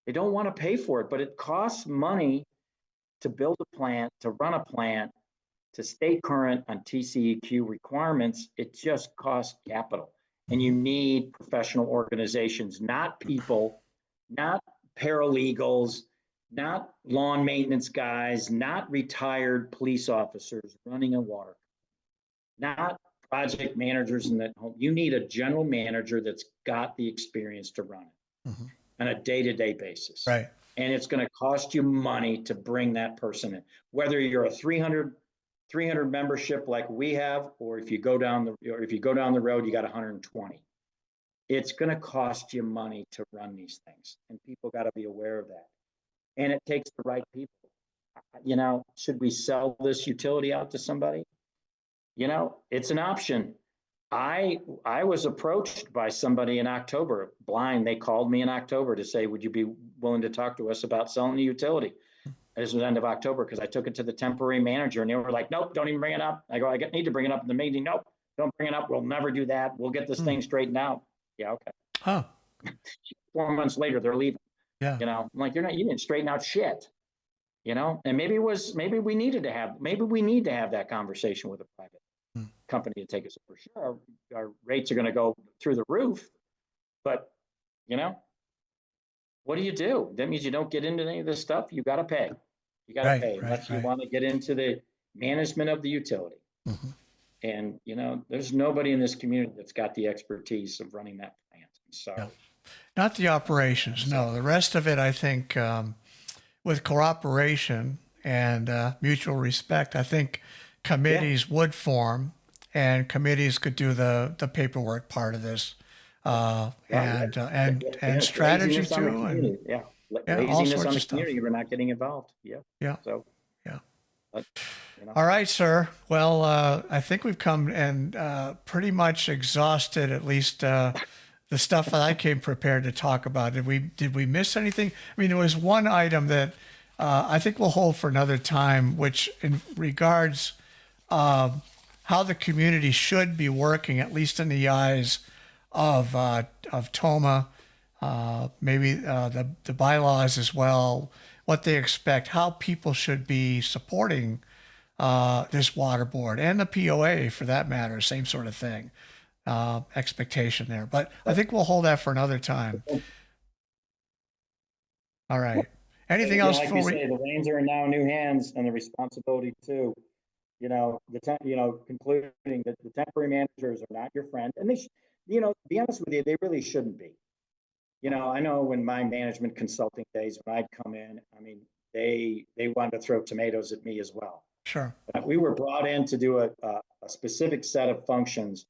They don't want to pay for it, but it costs money to build a plant, to run a plant, to stay current on TCEQ requirements. It just costs capital. And you need professional organizations, not people, not paralegals, not lawn maintenance guys, not retired police officers running a water, not project managers in that home. You need a general manager that's got the experience to run it on a day-to-day basis. Right. And it's going to cost you money to bring that person in, whether you're a 300 membership like we have, or if you go down the road, you got 120. It's going to cost you money to run these things, and people got to be aware of that. And it takes the right people. You know, should we sell this utility out to somebody? You know, it's an option. I was approached by somebody in October, blind. They called me in October to say, would you be willing to talk to us about selling the utility? This was the end of October because I took it to the temporary manager and they were like, nope, don't even bring it up. I go, I need to bring it up in the meeting. Nope, don't bring it up. We'll never do that. We'll get this thing straightened out. Yeah, okay. Huh. 4 months later, they're leaving. Yeah. You know, I'm like, you didn't straighten out shit. You know, and maybe we need to have that conversation with a private company to take us. For sure, our rates are going to go through the roof, but you know, what do you do? That means you don't get into any of this stuff. You got to pay. You got to pay unless you want to get into the management of the utility. And you know, there's nobody in this community that's got the expertise of running that plant. So, not the operations. No, the rest of it, I think, with cooperation and mutual respect, I think committees would form, and committees could do the paperwork part of this, and strategy too, and all sorts of stuff. We're not getting involved. So, you know. All right, sir. Well, I think we've come and pretty much exhausted at least the stuff that I came prepared to talk about. Did we miss anything? I mean, there was one item that I think we'll hold for another time, which in regards how the community should be working, at least in the eyes of TOMA, maybe the bylaws as well, what they expect, how people should be supporting this water board and the POA for that matter, same sort of thing, expectation there. But I think we'll hold that for another time. All right. Anything else? Like we say, the reins are now in new hands, and the responsibility too. You know, concluding that the temporary managers are not your friend, and they, to be honest with you, they really shouldn't be. You know, I know when my management consulting days, when I'd come in, I mean, they wanted to throw tomatoes at me as well. Sure. But we were brought in to do a specific set of functions,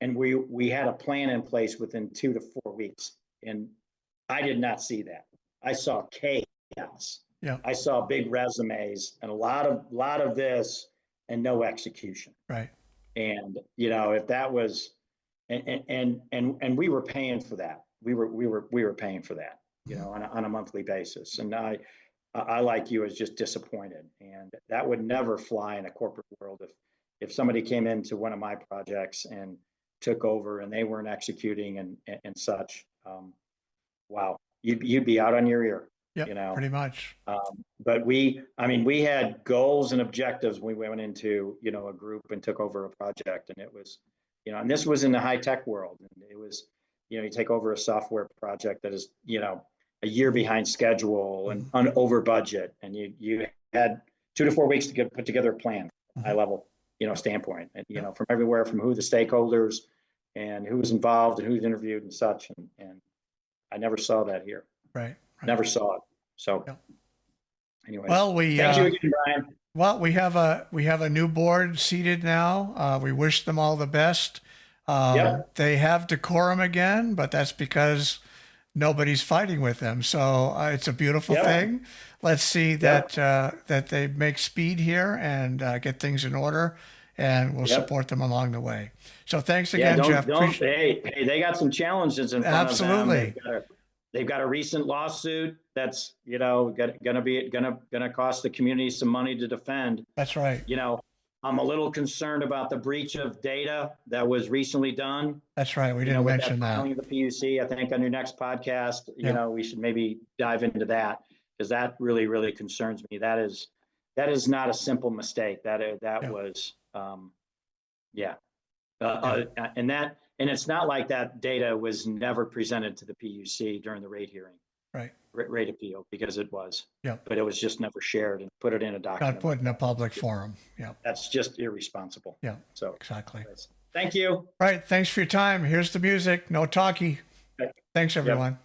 and we had a plan in place within 2 to 4 weeks, and I did not see that. I saw chaos. Yeah. I saw big resumes and a lot of this and no execution. Right. And if that was, and we were paying for that. We were paying for that, on a monthly basis. And I like you, was just disappointed, and that would never fly in a corporate world. If somebody came into one of my projects and took over and they weren't executing and such, wow, you'd be out on your ear. Yeah, pretty much. But we had goals and objectives when we went into, a group and took over a project, and it was, and this was in the high tech world, and it was, you take over a software project that is, a year behind schedule and over budget, and you had 2 to 4 weeks to put together a plan, high level, standpoint, and from everywhere, from who the stakeholders and who was involved and who's interviewed and such, and I never saw that here. Right. Never saw it. So, anyway. Well, thank you again, Brian. Well, we have a new board seated now. We wish them all the best. They have decorum again, but that's because nobody's fighting with them. So it's a beautiful thing. Let's see that they make speed here and get things in order, and we'll support them along the way. So thanks again, Jeff. Hey, they got some challenges in front of them. Absolutely. They've got a recent lawsuit that's, gonna cost the community some money to defend. That's right. I'm a little concerned about the breach of data that was recently done. That's right. We You didn't know, with mention that. filing of the PUC, I think on your next podcast, Yeah. we should maybe dive into that because that really, really concerns me. That is not a simple mistake. That Yeah. was, yeah. And it's not like that data was never presented to the PUC during the rate hearing, Right. rate appeal, because it was. Yeah. But it was just never shared and put it in a document. Not put in a public forum. Yeah. That's just irresponsible. Yeah. So Exactly. thank you. All right. Thanks for your time. Here's the music. No talkie. Thanks, everyone. Yep.